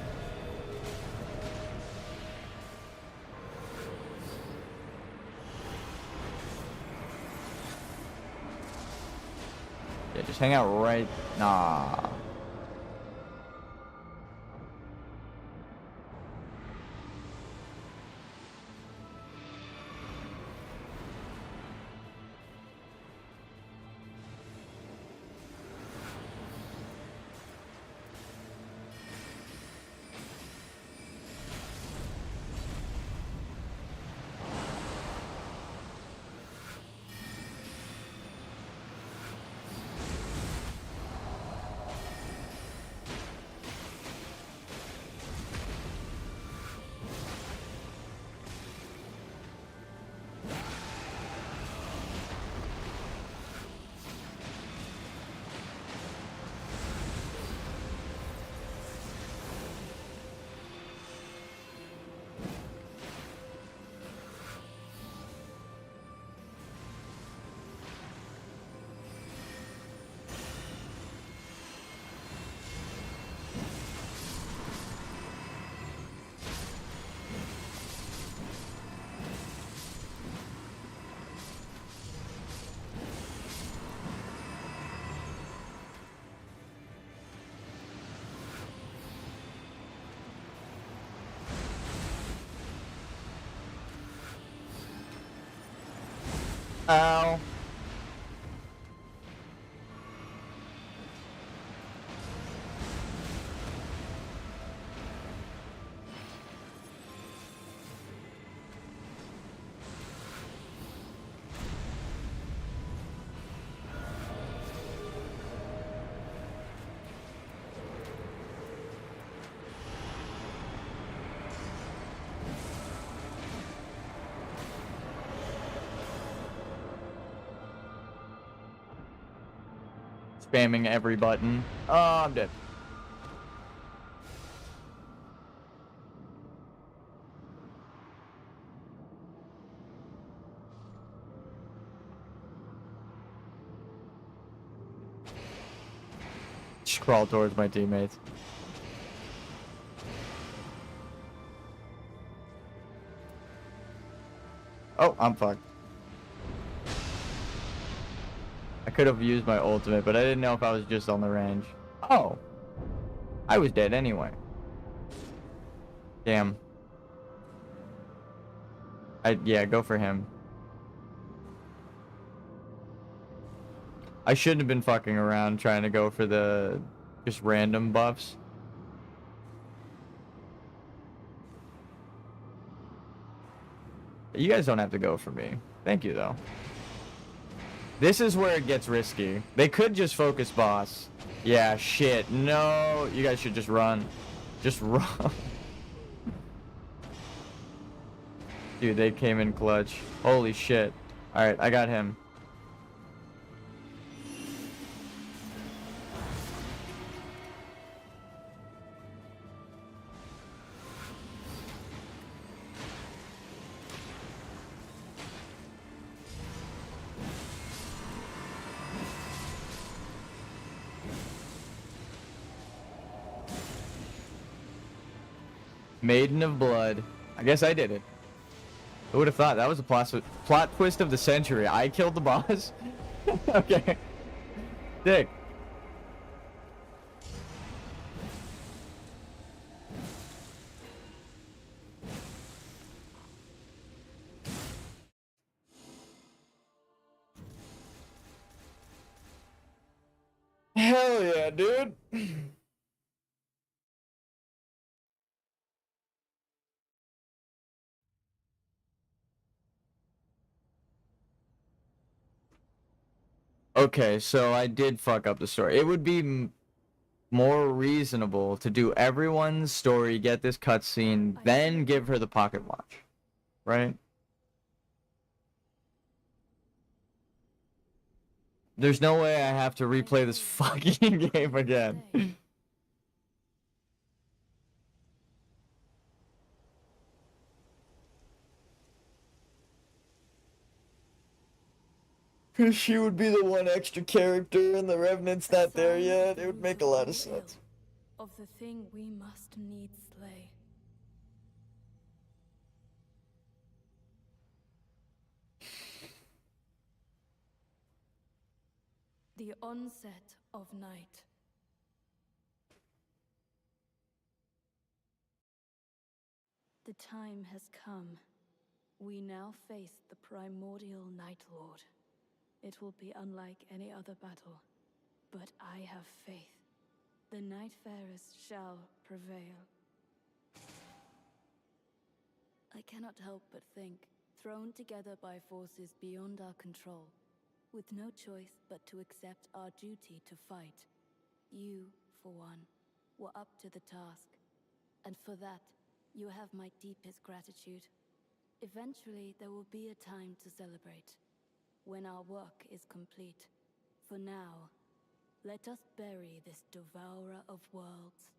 A: Yeah, just hang out right. Nah. Ow. Spamming every button. Oh, I'm dead. Just crawl towards my teammates. Oh, I'm fucked. I could have used my ultimate, but I didn't know if I was just on the range. Oh. I was dead anyway. Damn. Yeah, go for him. I shouldn't have been fucking around trying to go for the just random buffs. You guys don't have to go for me. Thank you, though. This is where it gets risky. They could just focus boss. Yeah, shit. No, you guys should just run. Just run. Dude, they came in clutch. Holy shit. Alright, I got him. Maiden of Blood. I guess I did it. Who would have thought? That was a plot twist of the century. I killed the boss? Okay. Dick. Yeah, dude. Okay, so I did fuck up the story. It would be more reasonable to do everyone's story, get this cutscene, then give her the pocket watch, right? There's no way I have to replay this fucking game again. She would be the one extra character and the Revenant's not there yet. It would make a lot of sense.
B: Of the thing we must needs slay. The onset of night. The time has come. We now face the primordial Night Lord. It will be unlike any other battle, but I have faith. The Nightfarers shall prevail. I cannot help but think, thrown together by forces beyond our control, with no choice but to accept our duty to fight. You, for one, were up to the task, and for that, you have my deepest gratitude. Eventually, there will be a time to celebrate, when our work is complete. For now, let us bury this devourer of worlds.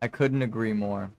A: I couldn't agree more.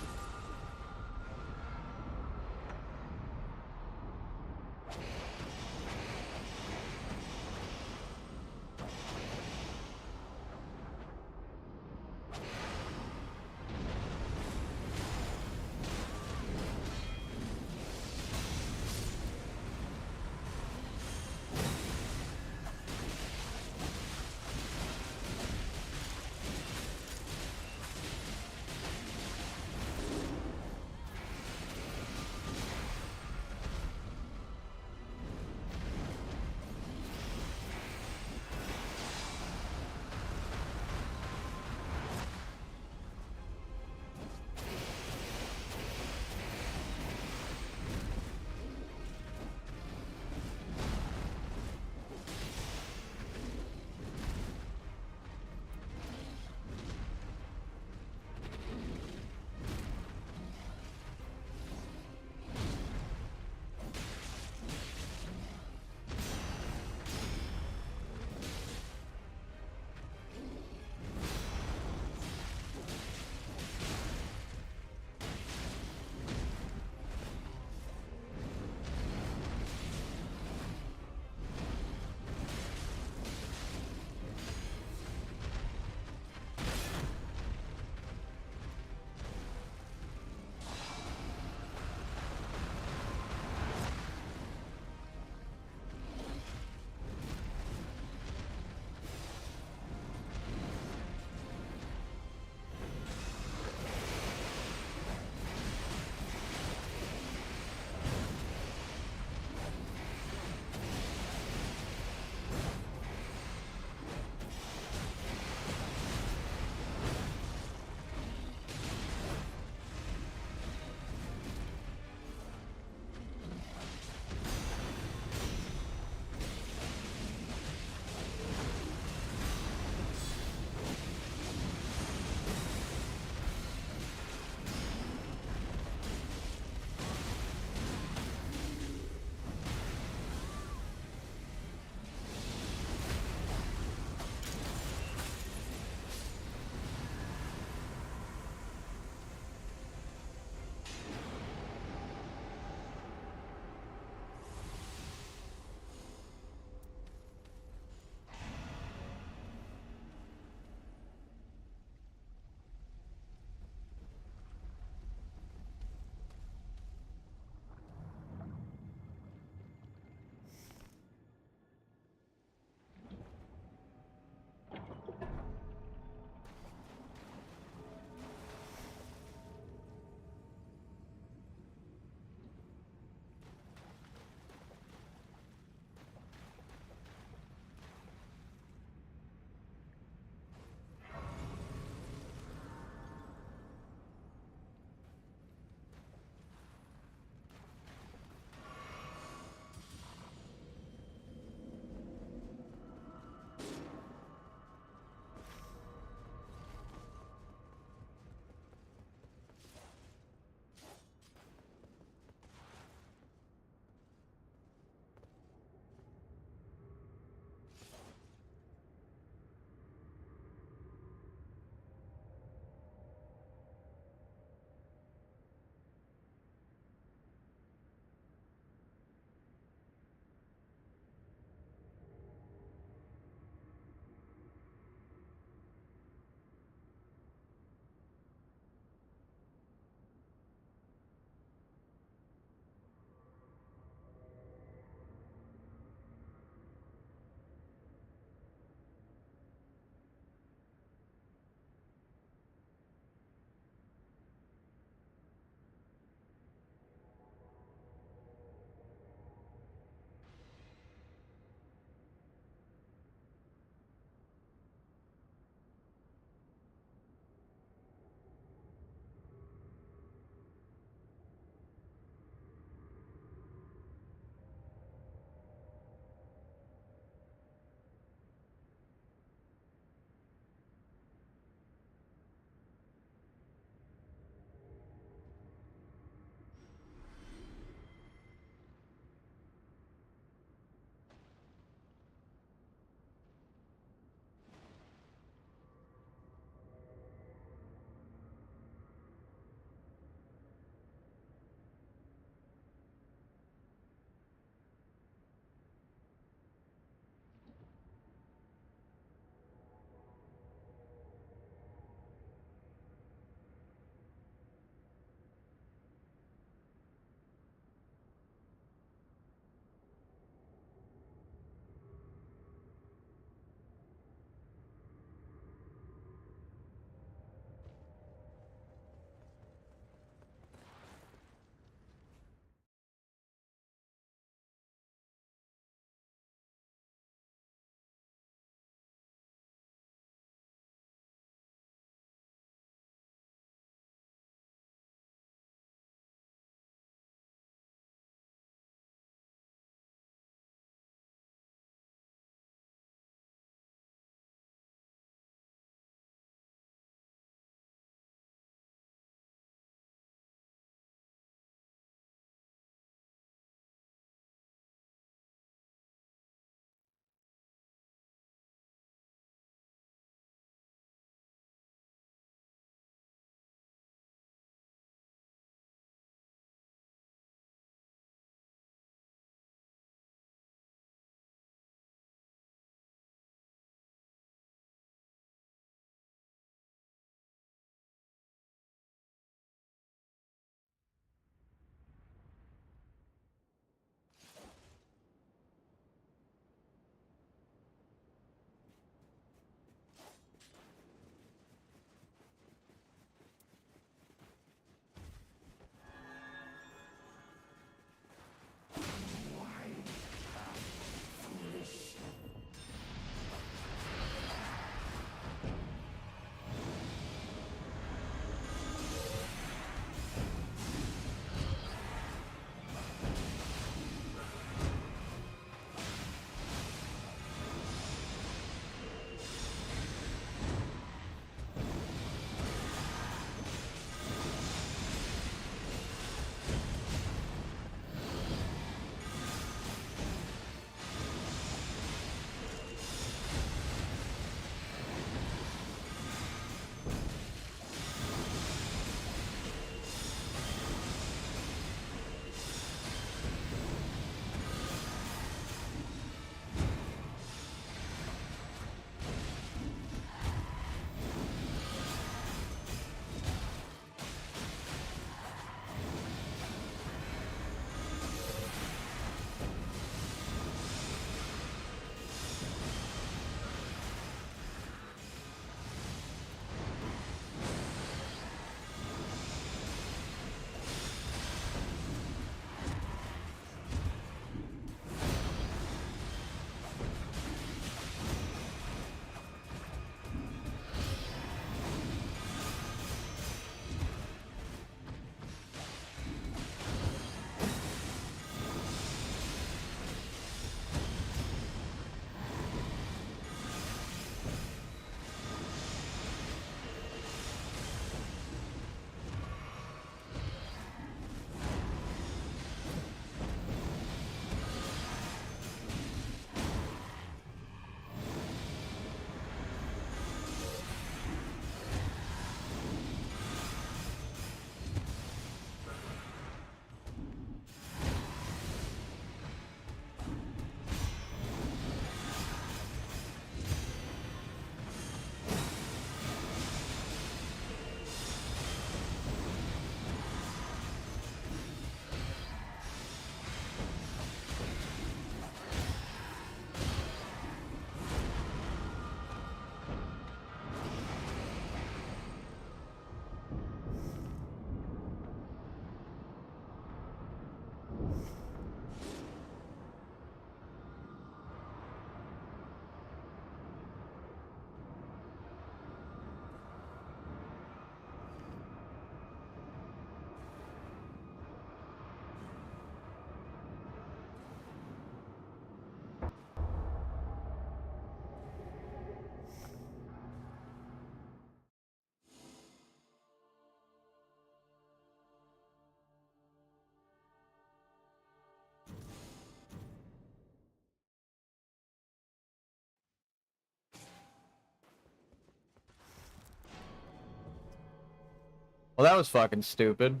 A: Well, that was fucking stupid.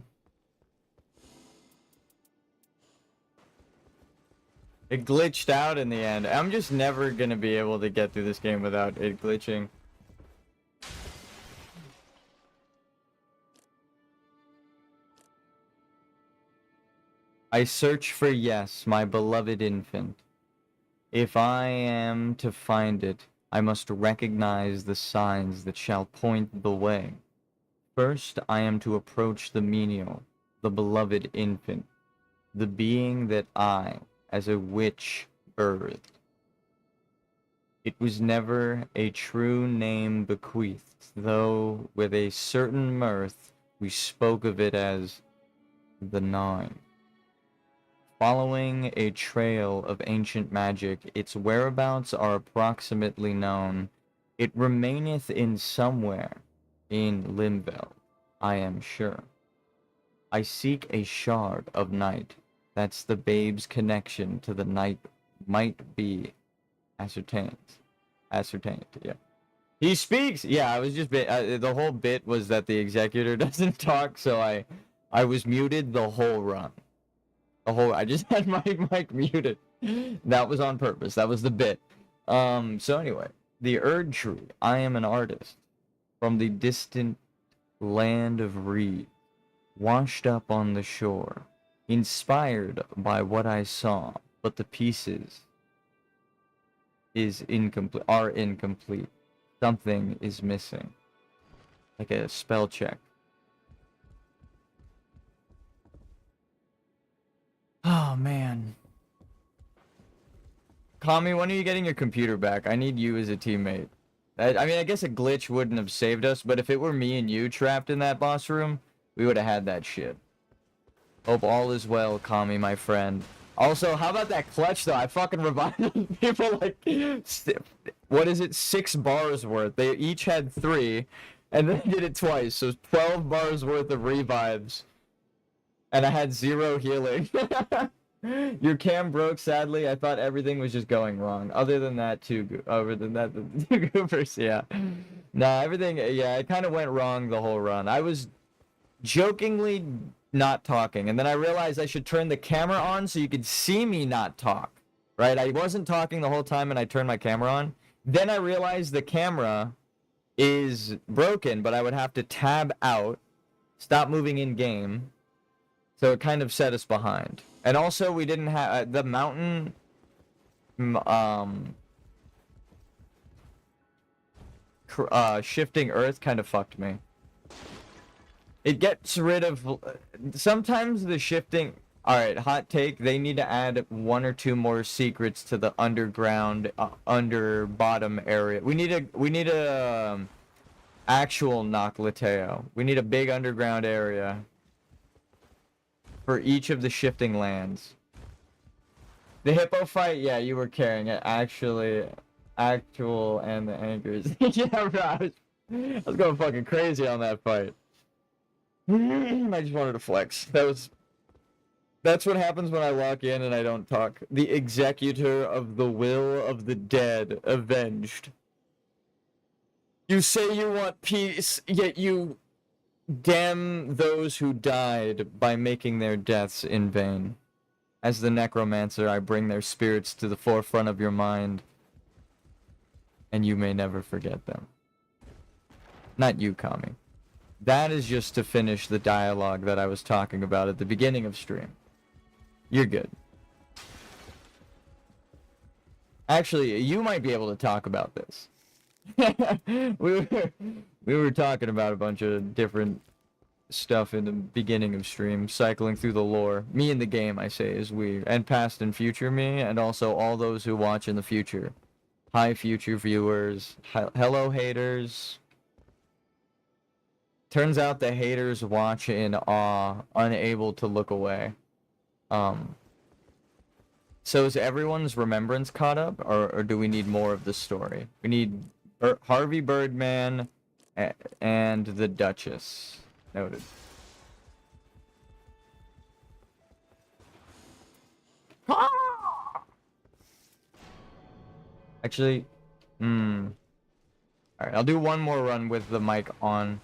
A: It glitched out in the end. I'm just never gonna be able to get through this game without it glitching. I search for yes, my beloved infant. If I am to find it, I must recognize the signs that shall point the way. First, I am to approach the menial, the beloved infant, the being that I, as a witch, birthed. It was never a true name bequeathed, though with a certain mirth we spoke of it as the Nine. Following a trail of ancient magic, its whereabouts are approximately known. It remaineth in somewhere in Limvel, I am sure. I seek a shard of night. That's the babe's connection to the night might be ascertained. Ascertained, yeah. He speaks! Yeah, I was just... the whole bit was that the executor doesn't talk, so I was muted the whole run. I just had my mic muted. That was on purpose. That was the bit. So anyway, the Erd Tree. I am an artist from the distant land of reed, washed up on the shore, inspired by what I saw, but the pieces are incomplete. Something is missing. Like a spell check. Oh, man. Kami, when are you getting your computer back? I need you as a teammate. I mean, I guess a glitch wouldn't have saved us, but if it were me and you trapped in that boss room, we would have had that shit. Hope all is well, Kami, my friend. Also, how about that clutch, though? I fucking revived people like... What is it? 6 bars worth. They each had 3, and then did it twice, so 12 bars worth of revives. And I had 0 healing. Your cam broke, sadly. I thought everything was just going wrong. Other than that, the 2 goofers, yeah. Nah, everything, yeah, it kind of went wrong the whole run. I was jokingly not talking, and then I realized I should turn the camera on so you could see me not talk, right? I wasn't talking the whole time, and I turned my camera on. Then I realized the camera is broken, but I would have to tab out, stop moving in-game, so it kind of set us behind. And also, we didn't have... the mountain... shifting earth kind of fucked me. It gets rid of... sometimes the shifting... Alright, hot take. They need to add 1 or 2 more secrets to the underground, under bottom area. We need a actual Noclateo. We need a big underground area for each of the shifting lands. The hippo fight, yeah, you were carrying it. Actual and the anchors. Yeah, bro, I was going fucking crazy on that fight. I just wanted to flex. That's what happens when I walk in and I don't talk. The executor of the will of the dead, avenged. You say you want peace, yet you damn those who died by making their deaths in vain. As the necromancer, I bring their spirits to the forefront of your mind, and you may never forget them. Not you, Kami. That is just to finish the dialogue that I was talking about at the beginning of stream. You're good. Actually, you might be able to talk about this. we were talking about a bunch of different stuff in the beginning of stream, cycling through the lore. Me in the game, I say, is we, and past and future me, and also all those who watch in the future. Hi, future viewers. Hello, haters. Turns out the haters watch in awe, unable to look away. So is everyone's remembrance caught up, or do we need more of the story? We need Harvey Birdman and the Duchess. Noted. Actually, Alright, I'll do one more run with the mic on.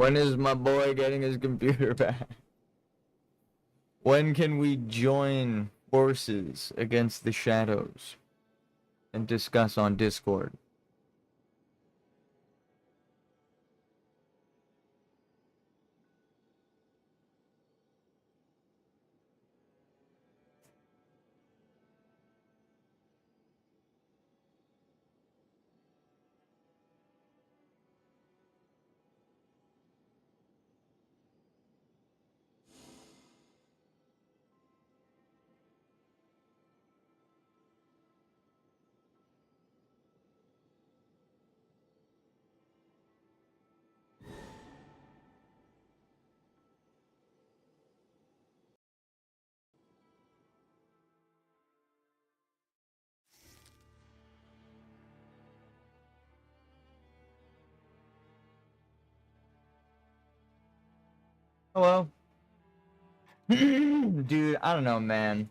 A: When is my boy getting his computer back? When can we join forces against the shadows and discuss on Discord? Hello. Dude, I don't know, man.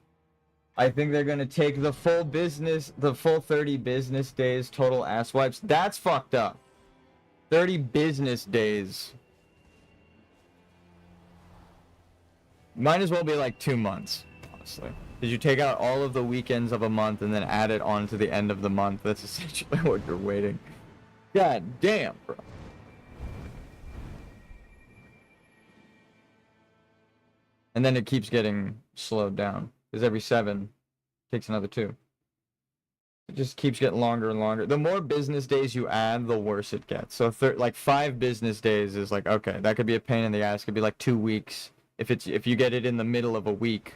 A: I think they're gonna take the full 30 business days total ass wipes. That's fucked up. 30 business days. Might as well be like 2 months, honestly. Did you take out all of the weekends of a month and then add it on to the end of the month? That's essentially what you're waiting. God damn, bro. And then it keeps getting slowed down. Because every 7 takes another 2. It just keeps getting longer and longer. The more business days you add, the worse it gets. So like 5 business days is like, okay, that could be a pain in the ass. It could be like 2 weeks. If you get it in the middle of a week,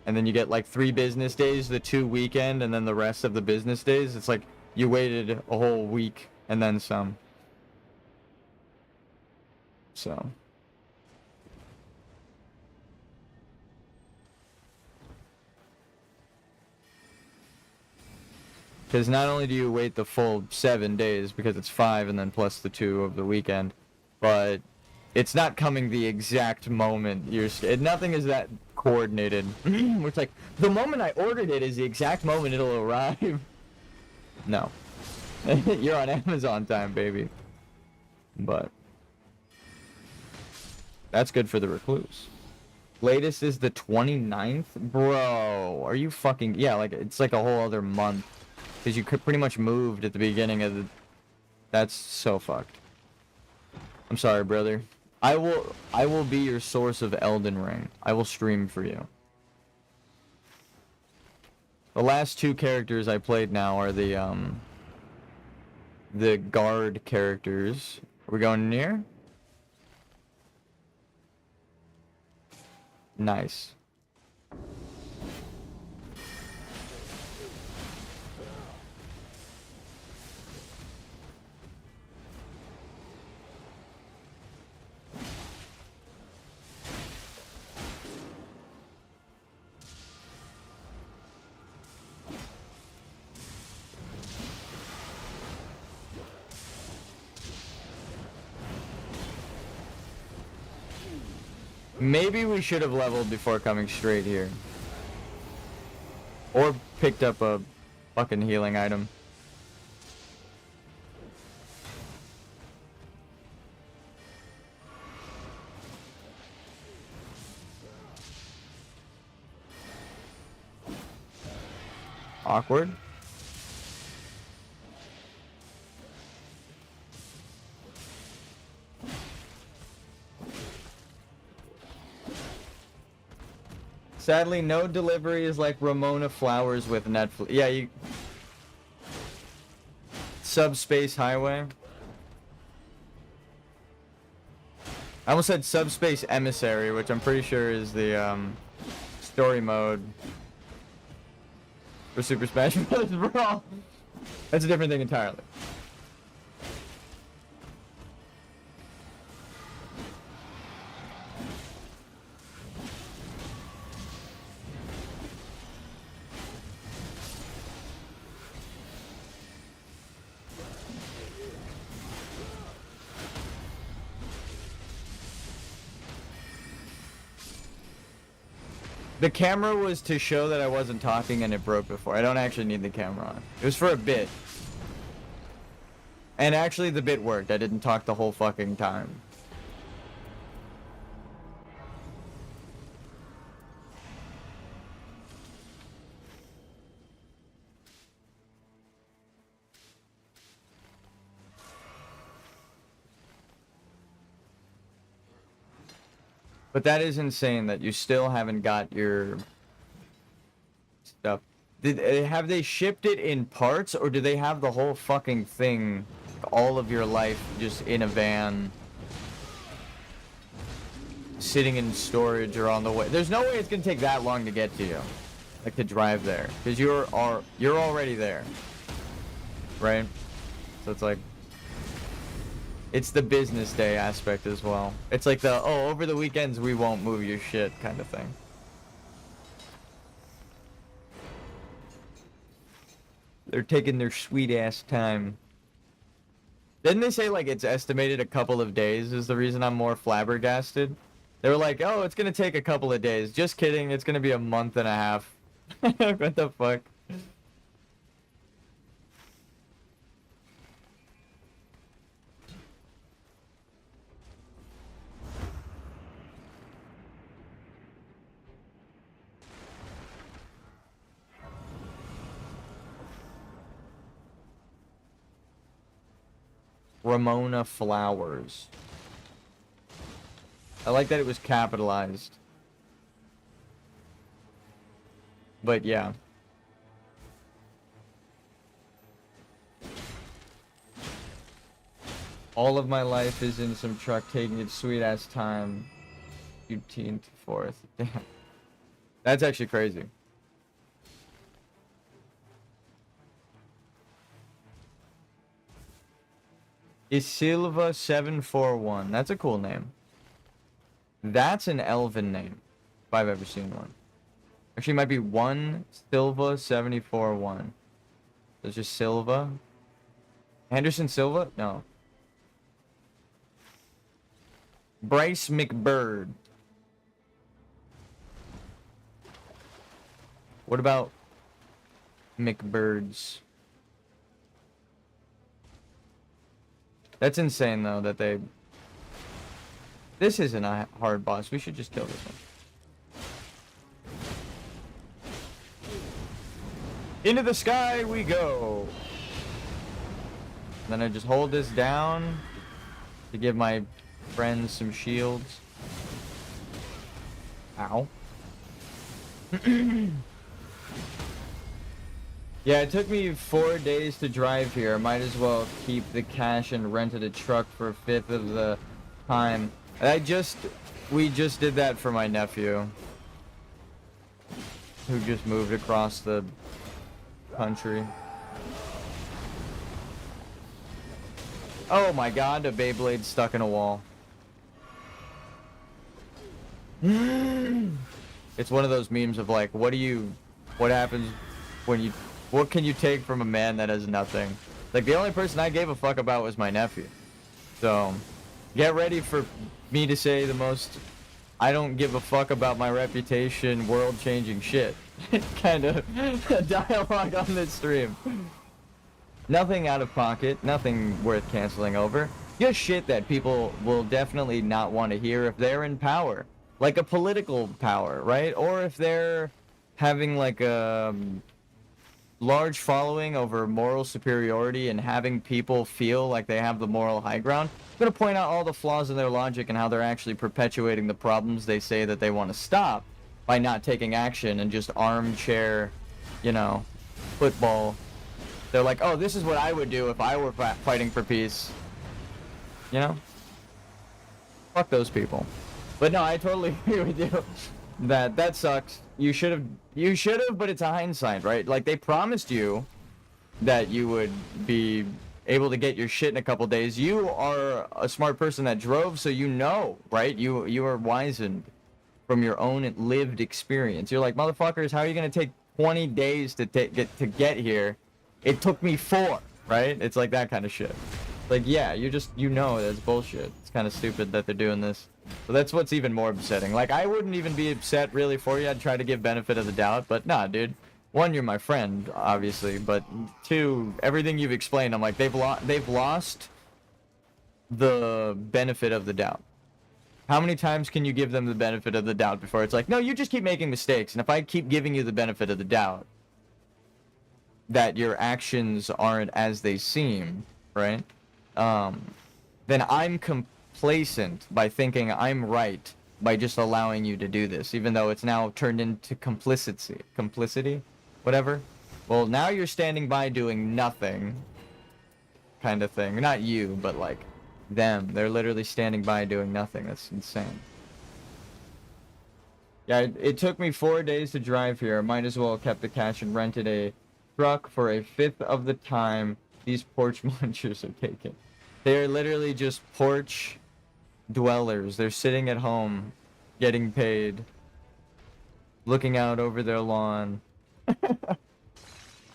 A: and then you get like 3 business days, the 2 weekend, and then the rest of the business days, it's like you waited a whole week and then some. So. Because not only do you wait the full 7 days, because it's 5 and then plus the 2 of the weekend, but it's not coming the exact moment nothing is that coordinated. It's like, the moment I ordered it is the exact moment it'll arrive. No. You're on Amazon time, baby. But that's good for the recluse. Latest is the 29th? Bro, are you fucking... Yeah, like, it's like a whole other month. Because you pretty much moved at the beginning of the... That's so fucked. I'm sorry, brother. I will be your source of Elden Ring. I will stream for you. The last 2 characters I played now are the guard characters. Are we going near? Nice. Maybe we should have leveled before coming straight here. Or picked up a fucking healing item. Awkward. Sadly, no delivery is like Ramona Flowers with Netflix. Yeah, you... Subspace Highway. I almost said Subspace Emissary, which I'm pretty sure is the, story mode for Super Smash Bros. Brawl. That's a different thing entirely. The camera was to show that I wasn't talking and it broke before. I don't actually need the camera on. It was for a bit. And actually the bit worked. I didn't talk the whole fucking time. But that is insane that you still haven't got your stuff. Have they shipped it in parts, or do they have the whole fucking thing, all of your life, just in a van, sitting in storage or on the way? There's no way it's gonna take that long to get to you, like to drive there, because you're already there, right? So it's like, it's the business day aspect as well. It's like the, oh, over the weekends we won't move your shit kind of thing. They're taking their sweet ass time. Didn't they say like it's estimated a couple of days is the reason I'm more flabbergasted? They were like, oh, it's gonna take a couple of days. Just kidding, it's gonna be a month and a half. What the fuck? Ramona Flowers. I like that it was capitalized. But yeah. All of my life is in some truck taking its sweet ass time. 18th to 4th. Damn. That's actually crazy. Isilva 741. That's a cool name. That's an elven name, if I've ever seen one. Actually, it might be one Silva 741. It's just Silva. Henderson Silva? No. Bryce McBird. What about McBirds? That's insane, though, that they... This isn't a hard boss. We should just kill this one. Into the sky we go. Then I just hold this down to give my friends some shields. Ow. Yeah, it took me 4 days to drive here. I might as well keep the cash and rented a truck for a fifth of the time. We just did that for my nephew, who just moved across the country. Oh my god, a Beyblade stuck in a wall. It's one of those memes of like, what happens when you, what can you take from a man that has nothing? Like, the only person I gave a fuck about was my nephew. So, get ready for me to say the most I don't give a fuck about my reputation, world-changing shit kind of dialogue on this stream. Nothing out of pocket, nothing worth canceling over. Just shit that people will definitely not want to hear if they're in power. Like a political power, right? Or if they're having like a large following over moral superiority and having people feel like they have the moral high ground. I'm going to point out all the flaws in their logic and how they're actually perpetuating the problems they say that they want to stop by not taking action and just armchair, you know, football. They're like, oh, this is what I would do if I were fighting for peace. You know? Fuck those people. But no, I totally agree with you. That sucks. You should have, but it's a hindsight, right? Like, they promised you that you would be able to get your shit in a couple days. You are a smart person that drove, so you know, right? You are wizened from your own lived experience. You're like, motherfuckers, how are you gonna take 20 days to get here? It took me 4, right? It's like that kind of shit. Like, yeah, you know that's bullshit. It's kind of stupid that they're doing this. So that's what's even more upsetting. Like, I wouldn't even be upset really for you. I'd try to give benefit of the doubt, but nah, dude. 1, you're my friend, obviously, but 2, everything you've explained, I'm like, they've lost the benefit of the doubt. How many times can you give them the benefit of the doubt before it's like, no, you just keep making mistakes, and if I keep giving you the benefit of the doubt that your actions aren't as they seem, right? Then I'm complacent by thinking I'm right by just allowing you to do this, even though it's now turned into complicity, whatever. Well, now you're standing by doing nothing, kind of thing. Not you, but like them. They're literally standing by doing nothing. That's insane. Yeah, it took me 4 days to drive here. I might as well have kept the cash and rented a truck for a fifth of the time these porch munchers are taking. They're literally just porch dwellers. They're sitting at home, getting paid, looking out over their lawn.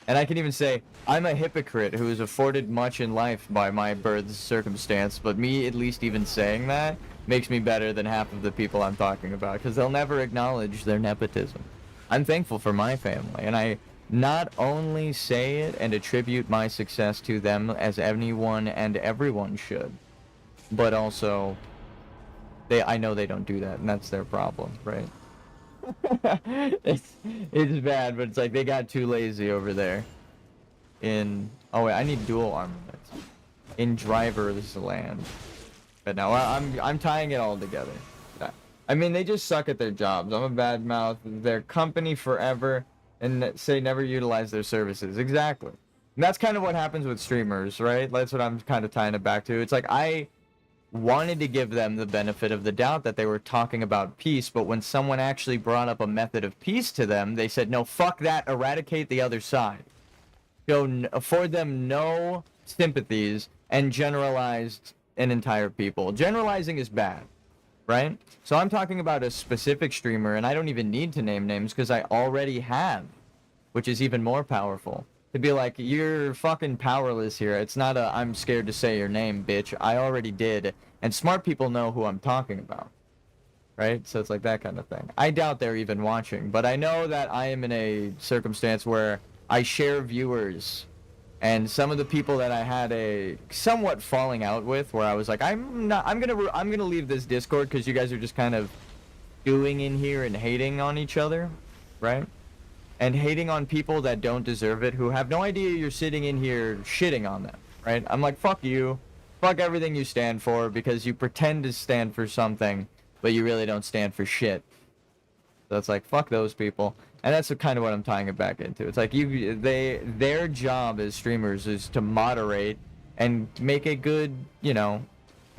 A: And I can even say, I'm a hypocrite who is afforded much in life by my birth circumstance, but me at least even saying that makes me better than half of the people I'm talking about, because they'll never acknowledge their nepotism. I'm thankful for my family, and I not only say it and attribute my success to them as anyone and everyone should, but also I know they don't do that, and that's their problem, right? it's bad, but it's like they got too lazy over there. Oh wait, I need dual armaments in driver's land. But now I'm tying it all together. I mean, they just suck at their jobs. I'm a bad mouth their company forever and say never utilize their services. Exactly. And that's kind of what happens with streamers, right? That's what I'm kind of tying it back to. It's like I wanted to give them the benefit of the doubt that they were talking about peace, but when someone actually brought up a method of peace to them, they said, no, fuck that, eradicate the other side. Afford them no sympathies and generalized an entire people. Generalizing is bad, right? So I'm talking about a specific streamer, and I don't even need to name names because I already have, which is even more powerful. To be like, you're fucking powerless here. It's not a, I'm scared to say your name, bitch. I already did. And smart people know who I'm talking about. Right? So it's like that kind of thing. I doubt they're even watching, but I know that I am in a circumstance where I share viewers. And some of the people that I had a somewhat falling out with, where I was like, I'm gonna leave this Discord because you guys are just kind of doing in here and hating on each other, right? And hating on people that don't deserve it, who have no idea you're sitting in here shitting on them, right? I'm like, fuck you. Fuck everything you stand for, because you pretend to stand for something, but you really don't stand for shit. So it's like, fuck those people. And that's kind of what I'm tying it back into. It's like, their job as streamers is to moderate and make a good,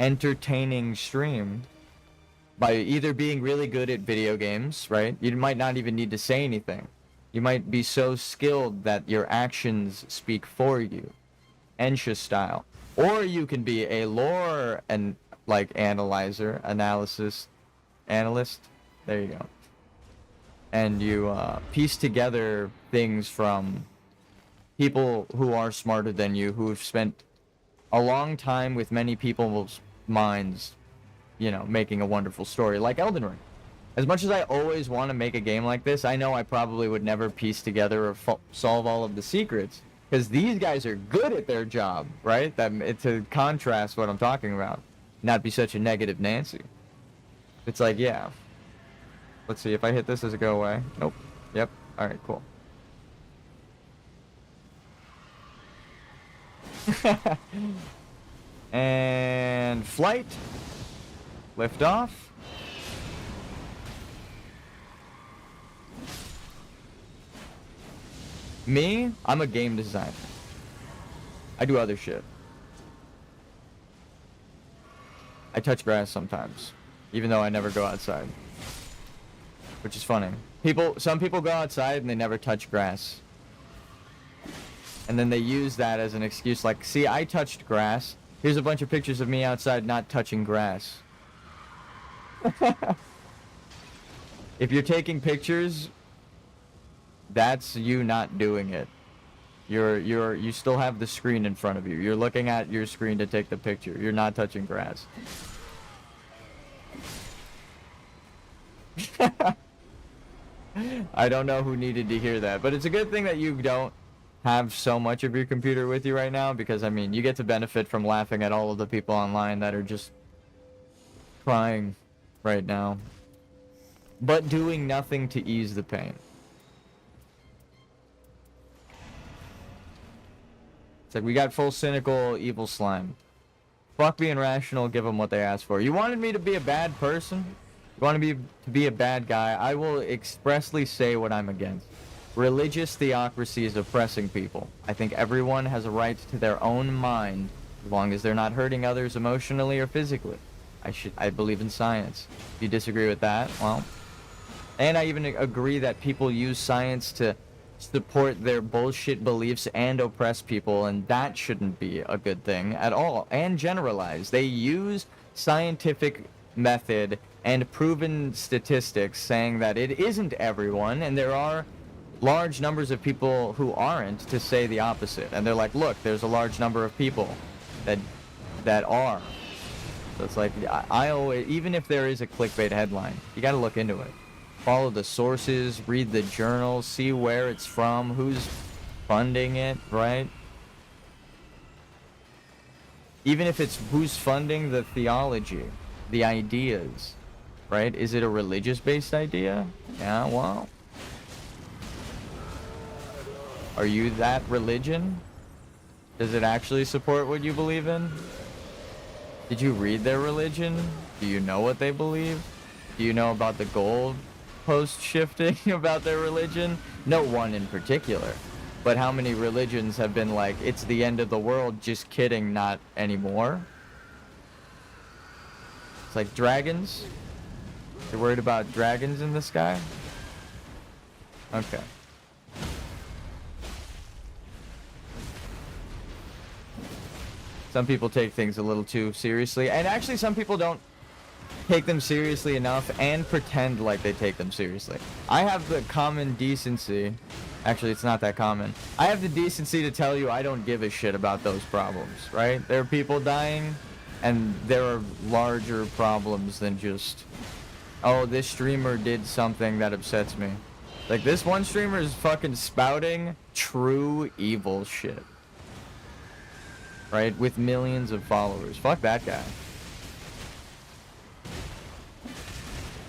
A: entertaining stream by either being really good at video games, right? You might not even need to say anything. You might be so skilled that your actions speak for you, Ensha style. Or you can be a lore and analyst. There you go. And you piece together things from people who are smarter than you, who have spent a long time with many people's minds, making a wonderful story, like Elden Ring. As much as I always want to make a game like this, I know I probably would never piece together or solve all of the secrets, because these guys are good at their job, right? To contrast what I'm talking about, not be such a negative Nancy. It's like, yeah. Let's see, if I hit this, does it go away? Nope. Yep. Alright, cool. And flight. Lift off. Me, I'm a game designer. I do other shit. I touch grass sometimes, even though I never go outside. Which is funny. Some people go outside and they never touch grass. And then they use that as an excuse, like, see, I touched grass. Here's a bunch of pictures of me outside not touching grass. If you're taking pictures, that's you not doing it. You still have the screen in front of you. You're looking at your screen to take the picture. You're not touching grass. I don't know who needed to hear that, but it's a good thing that you don't have so much of your computer with you right now, because I mean, you get to benefit from laughing at all of the people online that are just crying right now, but doing nothing to ease the pain. It's like, we got full cynical evil slime. Fuck being rational, give them what they asked for. You wanted me to be a bad person? You want to be a bad guy, I will expressly say what I'm against. Religious theocracy is oppressing people. I think everyone has a right to their own mind, as long as they're not hurting others emotionally or physically. I believe in science. If you disagree with that, well... And I even agree that people use science to support their bullshit beliefs and oppress people, and that shouldn't be a good thing at all. And generalize. They use scientific method and proven statistics saying that it isn't everyone, and there are large numbers of people who aren't, to say the opposite. And they're like, look, there's a large number of people that are. So it's like, I always, even if there is a clickbait headline, you gotta look into it. Follow the sources, read the journals, see where it's from, who's funding it, right? Even if it's who's funding the theology, the ideas, right? Is it a religious-based idea? Yeah, well... Are you that religion? Does it actually support what you believe in? Did you read their religion? Do you know what they believe? Do you know about the gold post shifting about their religion? No one in particular. But how many religions have been like, it's the end of the world, just kidding, not anymore? It's like dragons? You're worried about dragons in the sky? Okay. Some people take things a little too seriously, and actually some people don't take them seriously enough and pretend like they take them seriously. I have the common decency, actually it's not that common, I have the decency to tell you I don't give a shit about those problems, right? There are people dying, and there are larger problems than just, oh, this streamer did something that upsets me. Like, this one streamer is fucking spouting true evil shit. Right? With millions of followers. Fuck that guy.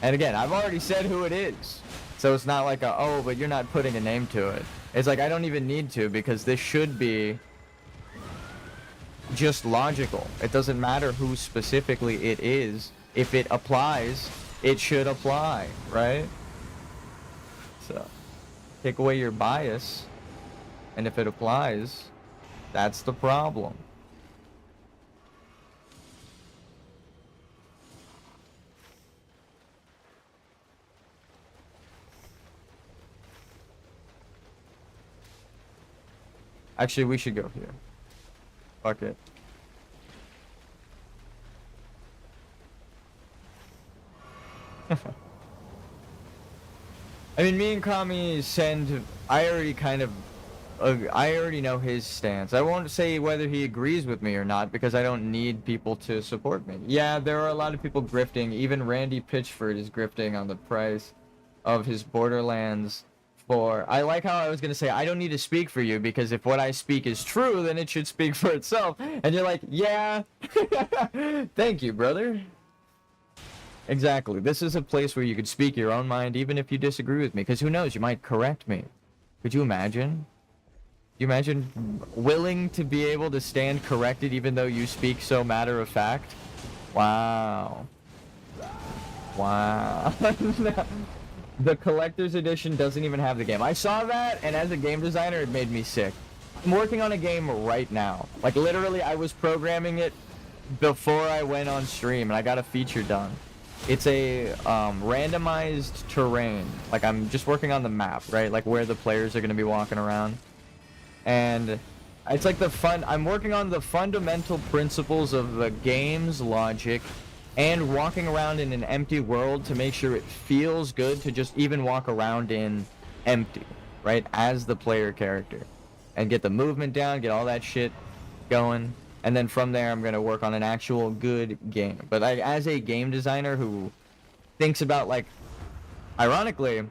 A: And again, I've already said who it is. So it's not like a, oh, but you're not putting a name to it. It's like, I don't even need to, because this should be just logical. It doesn't matter who specifically it is. If it applies, it should apply, right? So, take away your bias, and if it applies, that's the problem. Actually, we should go here. Fuck it. I mean, me and Kami send... I already know his stance. I won't say whether he agrees with me or not, because I don't need people to support me. Yeah, there are a lot of people grifting. Even Randy Pitchford is grifting on the price of his Borderlands 4. I like how I was going to say, I don't need to speak for you, because if what I speak is true, then it should speak for itself. And you're like, yeah. Thank you, brother. Exactly. This is a place where you could speak your own mind, even if you disagree with me, because who knows, you might correct me. Could you imagine? You imagine willing to be able to stand corrected even though you speak so matter of fact? Wow. Wow. The collector's edition doesn't even have the game. I saw that, and as a game designer, it made me sick. I'm working on a game right now. Like, literally, I was programming it before I went on stream, and I got a feature done. It's a randomized terrain. Like, I'm just working on the map, right? Like, where the players are going to be walking around. And it's like I'm working on the fundamental principles of the game's logic and walking around in an empty world to make sure it feels good to just even walk around in empty, right? As the player character. And get the movement down, get all that shit going. And then from there, I'm going to work on an actual good game. But as a game designer who thinks about, like, ironically,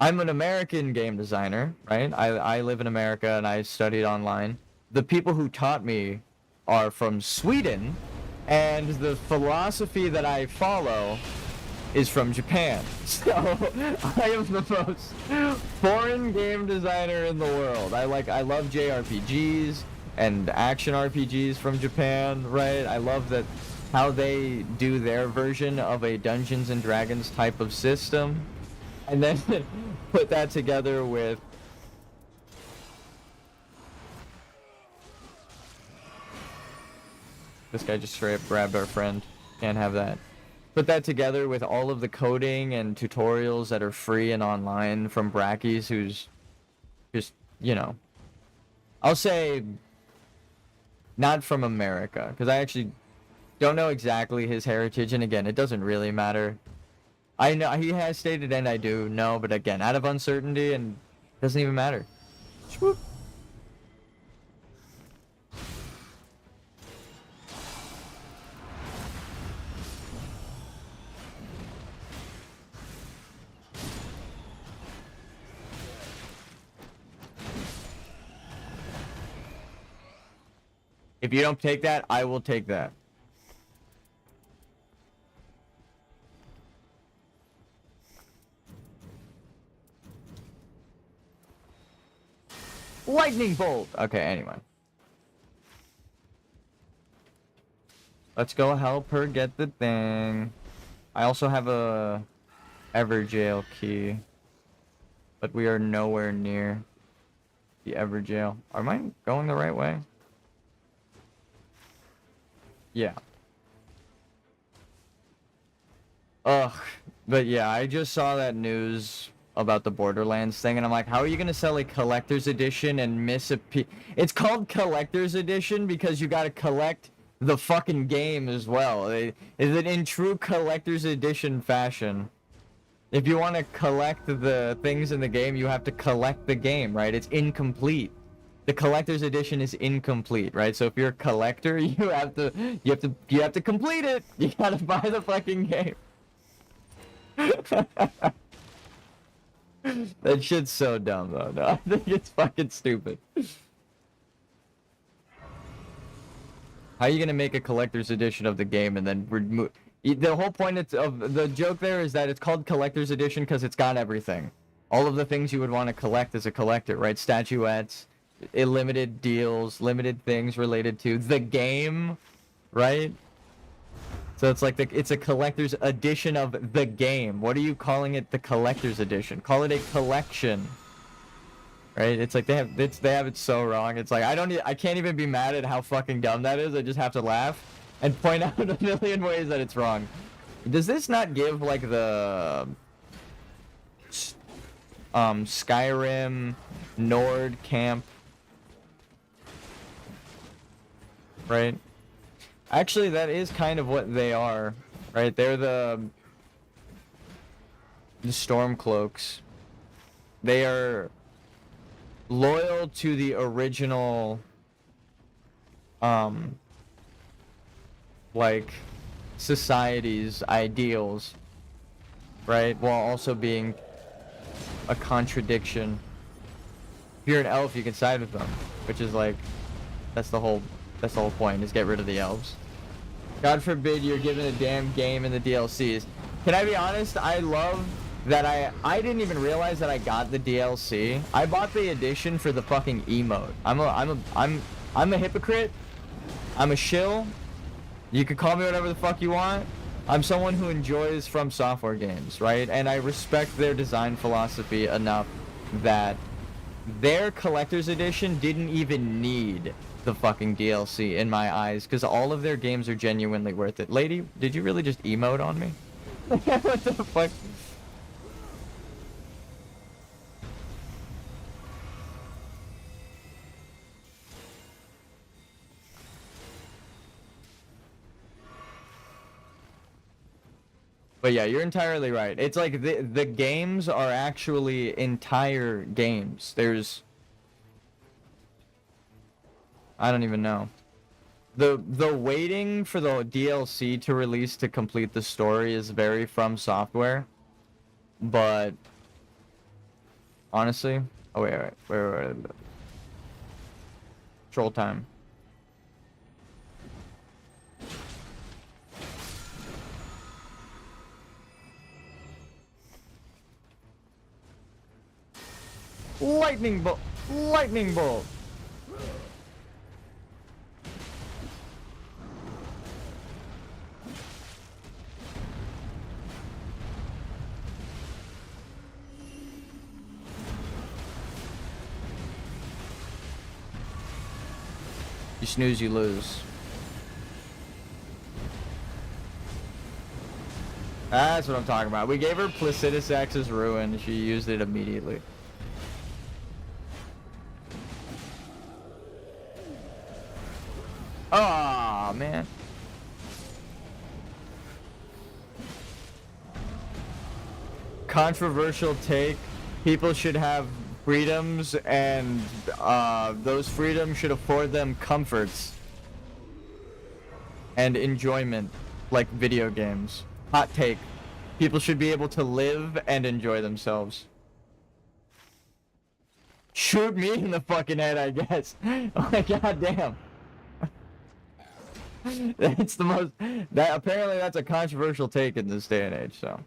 A: I'm an American game designer, right? I live in America and I studied online. The people who taught me are from Sweden, and the philosophy that I follow is from Japan. So I am the most foreign game designer in the world. I love JRPGs and action RPGs from Japan, right? I love that how they do their version of a Dungeons and Dragons type of system, and then put that together with this guy just straight up grabbed our friend. Can't have that. Put that together with all of the coding and tutorials that are free and online from Brackies, who's just, you know, I'll say not from America, because I actually don't know exactly his heritage, and again, it doesn't really matter. I know he has stated, and I do know, but again, out of uncertainty, and it doesn't even matter. Swoop. If you don't take that, I will take that. Lightning bolt! Okay, anyway. Let's go help her get the thing. I also have a Everjail key. But we are nowhere near the Everjail. Am I going the right way? Yeah. Ugh. But yeah, I just saw that news about the Borderlands thing, and I'm like, how are you gonna sell a collector's edition and miss a piece? It's called collector's edition because you gotta collect the fucking game as well. Is it in true collector's edition fashion? If you want to collect the things in the game, you have to collect the game, right? It's incomplete. The collector's edition is incomplete, right? So if you're a collector, you have to complete it. You gotta buy the fucking game. That shit's so dumb, though. No, I think it's fucking stupid. How are you gonna make a collector's edition of the game and then remove? The whole point of the joke there is that it's called collector's edition because it's got everything. All of the things you would want to collect as a collector, right? Statuettes, limited deals, limited things related to the game, right? So it's like it's a collector's edition of the game. What are you calling it? The collector's edition. Call it a collection. Right? It's like they have it so wrong. It's like I can't even be mad at how fucking dumb that is. I just have to laugh and point out a million ways that it's wrong. Does this not give like the Skyrim Nord camp, right? Actually, that is kind of what they are, right? They're the Stormcloaks. They are loyal to the original like society's ideals, right? While also being a contradiction. If you're an elf, you can side with them, which is like that's the whole point, is get rid of the elves. God forbid you're given a damn game in the DLCs. Can I be honest? I love that I didn't even realize that I got the DLC. I bought the edition for the fucking emote. I'm a hypocrite. I'm a shill. You can call me whatever the fuck you want. I'm someone who enjoys From Software games, right? And I respect their design philosophy enough that their collector's edition didn't even need the fucking DLC in my eyes, because all of their games are genuinely worth it. Lady, did you really just emote on me? What the fuck? But yeah, you're entirely right. It's like the games are actually entire games. There's I don't even know. The waiting for the DLC to release to complete the story is very From Software. But honestly, oh wait. Troll time. Lightning bolt! Lightning bolt! You snooze, you lose. That's what I'm talking about. We gave her Placidus Axis Ruin. She used it immediately. Oh man. Controversial take. People should have freedoms, and those freedoms should afford them comforts and enjoyment, like video games. Hot take. People should be able to live and enjoy themselves. Shoot me in the fucking head, I guess. Oh my god damn. That's the most... apparently that's a controversial take in this day and age, so...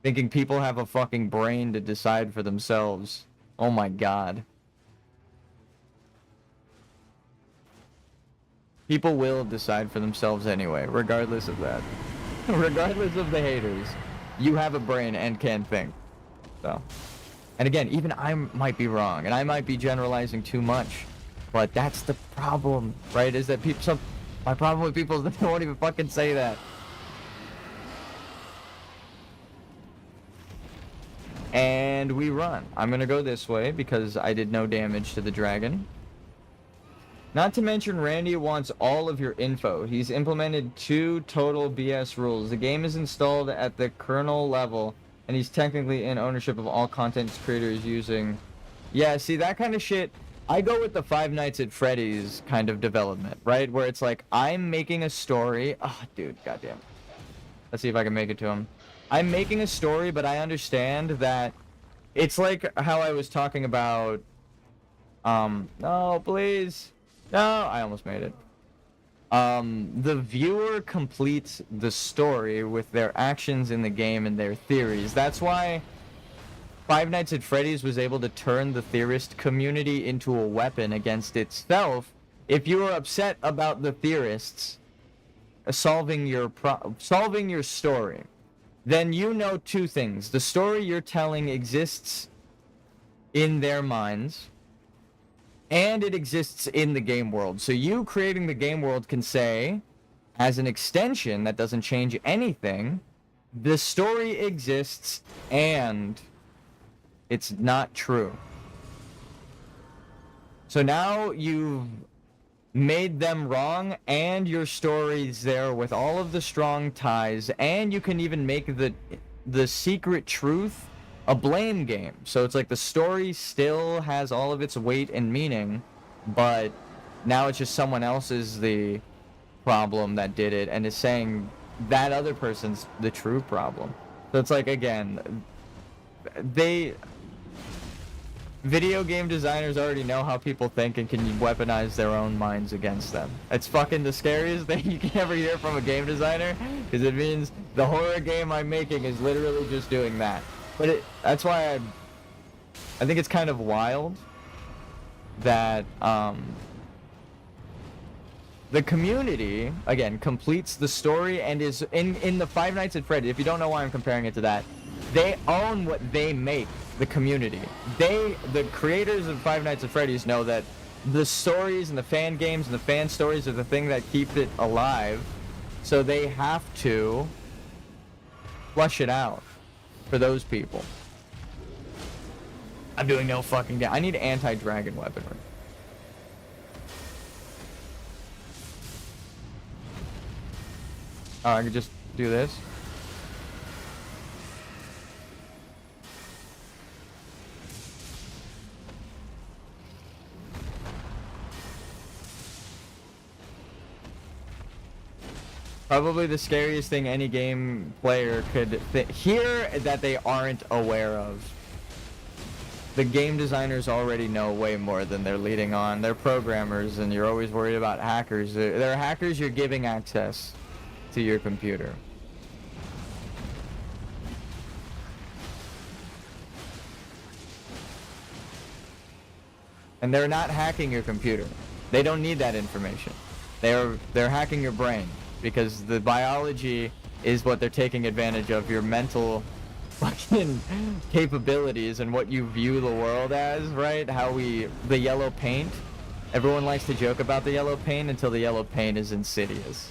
A: Thinking people have a fucking brain to decide for themselves. Oh my god. People will decide for themselves anyway, regardless of that. Regardless of the haters. You have a brain and can think. So. And again, even I might be wrong, and I might be generalizing too much. But that's the problem, right? Is that people... my problem with people is that they won't even fucking say that. And we run. I'm gonna go this way because I did no damage to the dragon. Not to mention Randy wants all of your info. He's implemented 2 total BS rules. The game is installed at the kernel level, and he's technically in ownership of all content creators using... Yeah, see, that kind of shit... I go with the Five Nights at Freddy's kind of development, right? Where it's like, I'm making a story... Oh, dude, goddamn. Let's see if I can make it to him. I'm making a story, but I understand that it's like how I was talking about, no, please. No, I almost made it. The viewer completes the story with their actions in the game and their theories. That's why Five Nights at Freddy's was able to turn the theorist community into a weapon against itself. If you were upset about the theorists solving your story, then you know 2 things. The story you're telling exists in their minds, and it exists in the game world. So you creating the game world can say, as an extension that doesn't change anything, the story exists and it's not true. So now you've made them wrong, and your story's there with all of the strong ties, and you can even make the secret truth a blame game. So it's like the story still has all of its weight and meaning, but now it's just someone else is the problem that did it and is saying that other person's the true problem. So it's like, again, video game designers already know how people think and can weaponize their own minds against them. It's fucking the scariest thing you can ever hear from a game designer, because it means the horror game I'm making is literally just doing that. But that's why I think it's kind of wild that the community, again, completes the story and is in the Five Nights at Freddy's. If you don't know why I'm comparing it to that, they own what they make. The community, the creators of Five Nights at Freddy's know that the stories and the fan games and the fan stories are the thing that keep it alive, so they have to flush it out for those people. I'm doing no fucking damage. I need anti-dragon weaponry. I could just do this. Probably the scariest thing any game player could hear that they aren't aware of. The game designers already know way more than they're leading on. They're programmers, and you're always worried about hackers. They're hackers you're giving access to your computer. And they're not hacking your computer. They don't need that information. They're hacking your brain. Because the biology is what they're taking advantage of, your mental fucking capabilities and what you view the world as, right? The yellow paint Everyone likes to joke about the yellow paint until the yellow paint is insidious.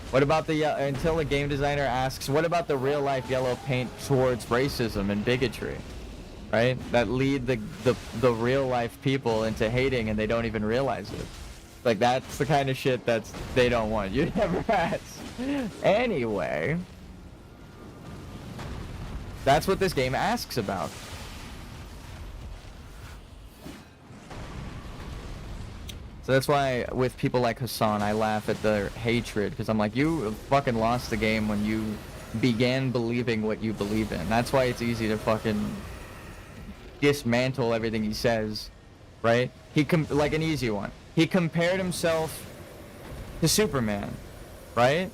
A: What about until a game designer asks, what about the real life yellow paint towards racism and bigotry? Right? That lead the real life people into hating and they don't even realize it. Like, that's the kind of shit they don't want. You never ask. Anyway, that's what this game asks about. So that's why with people like Hassan, I laugh at their hatred, because I'm like, you fucking lost the game when you began believing what you believe in. That's why it's easy to fucking dismantle everything he says, right? Like an easy one. He compared himself to Superman, right?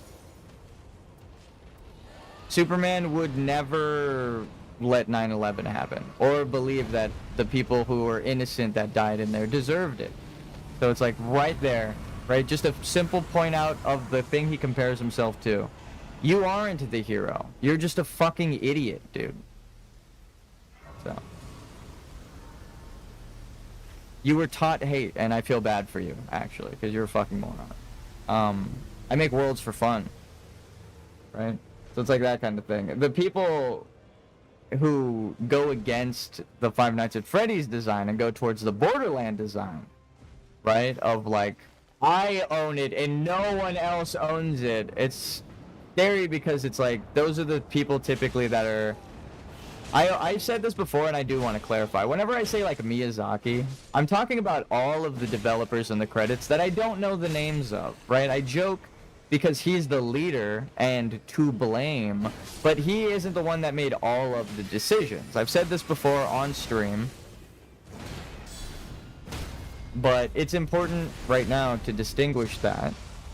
A: Superman would never let 9/11 happen, or believe that the people who were innocent that died in there deserved it. So it's like right there, right? Just a simple point out of the thing he compares himself to. You aren't the hero. You're just a fucking idiot, dude. So. You were taught hate, and I feel bad for you, actually, because you're a fucking moron. I make worlds for fun, right? So it's like that kind of thing. The people who go against the Five Nights at Freddy's design and go towards the Borderland design, right? Of like, I own it and no one else owns it. It's scary because it's like, those are the people typically that are... I've said this before and I do want to clarify. Whenever I say like Miyazaki, I'm talking about all of the developers in the credits that I don't know the names of, right? I joke because he's the leader and to blame, but he isn't the one that made all of the decisions. I've said this before on stream, but it's important right now to distinguish that,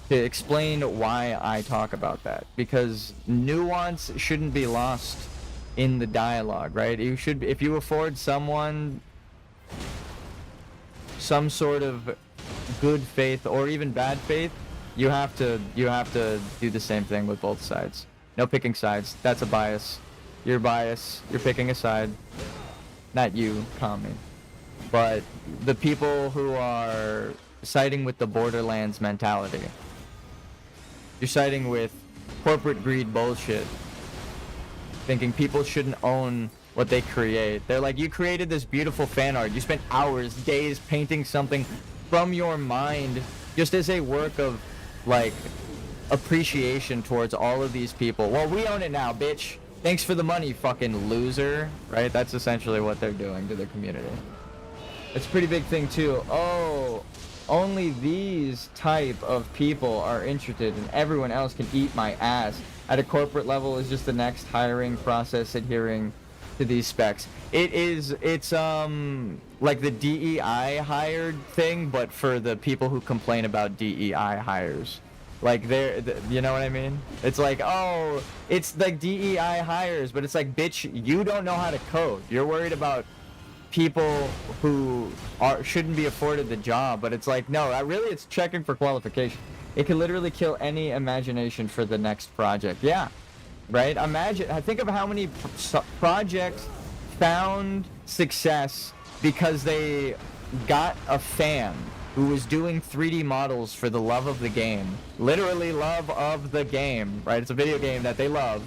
A: to explain why I talk about that, because nuance shouldn't be lost in the dialogue, right? You should, if you afford someone some sort of good faith or even bad faith, you have to do the same thing with both sides. No picking sides. That's a bias. You're biased. You're picking a side. Not you, Kami. But the people who are siding with the Borderlands mentality. You're siding with corporate greed bullshit. Thinking people shouldn't own what they create. They're like, you created this beautiful fan art. You spent hours, days painting something from your mind just as a work of, like, appreciation towards all of these people. Well, we own it now, bitch. Thanks for the money, fucking loser. Right? That's essentially what they're doing to the community. It's a pretty big thing, too. Oh, only these type of people are interested and everyone else can eat my ass. At a corporate level is just the next hiring process adhering to these specs. It's like the DEI hired thing, but for the people who complain about DEI hires. Like you know what I mean? It's like, oh, it's like DEI hires, but it's like, bitch, you don't know how to code. You're worried about people who shouldn't be afforded the job, but it's like, no, really it's checking for qualification. It can literally kill any imagination for the next project. Yeah, right? Imagine, I think of how many projects found success because they got a fan who was doing 3D models for the love of the game. Literally love of the game, right? It's a video game that they love.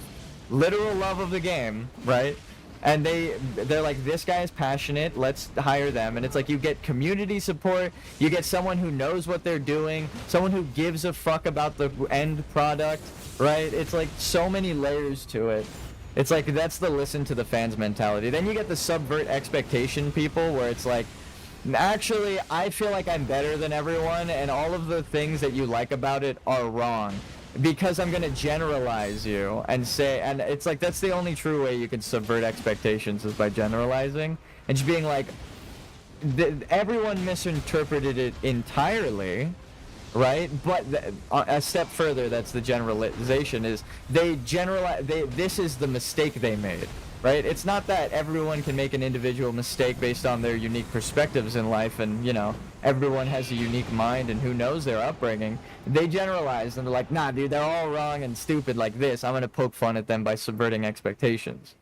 A: Literal love of the game, right? And they're like, this guy is passionate, let's hire them. And it's like, you get community support, you get someone who knows what they're doing, someone who gives a fuck about the end product, right? It's like so many layers to it. It's like, that's the listen to the fans mentality. Then you get the subvert expectation people where it's like, actually, I feel like I'm better than everyone and all of the things that you like about it are wrong. Because I'm gonna generalize you and say, and it's like, that's the only true way you can subvert expectations is by generalizing and just being like, everyone misinterpreted it entirely, right? But a step further, that's the generalization, is this is the mistake they made, right? It's not that everyone can make an individual mistake based on their unique perspectives in life and, you know, everyone has a unique mind and who knows their upbringing. They generalize and they're like, nah, dude, they're all wrong and stupid like this. I'm going to poke fun at them by subverting expectations.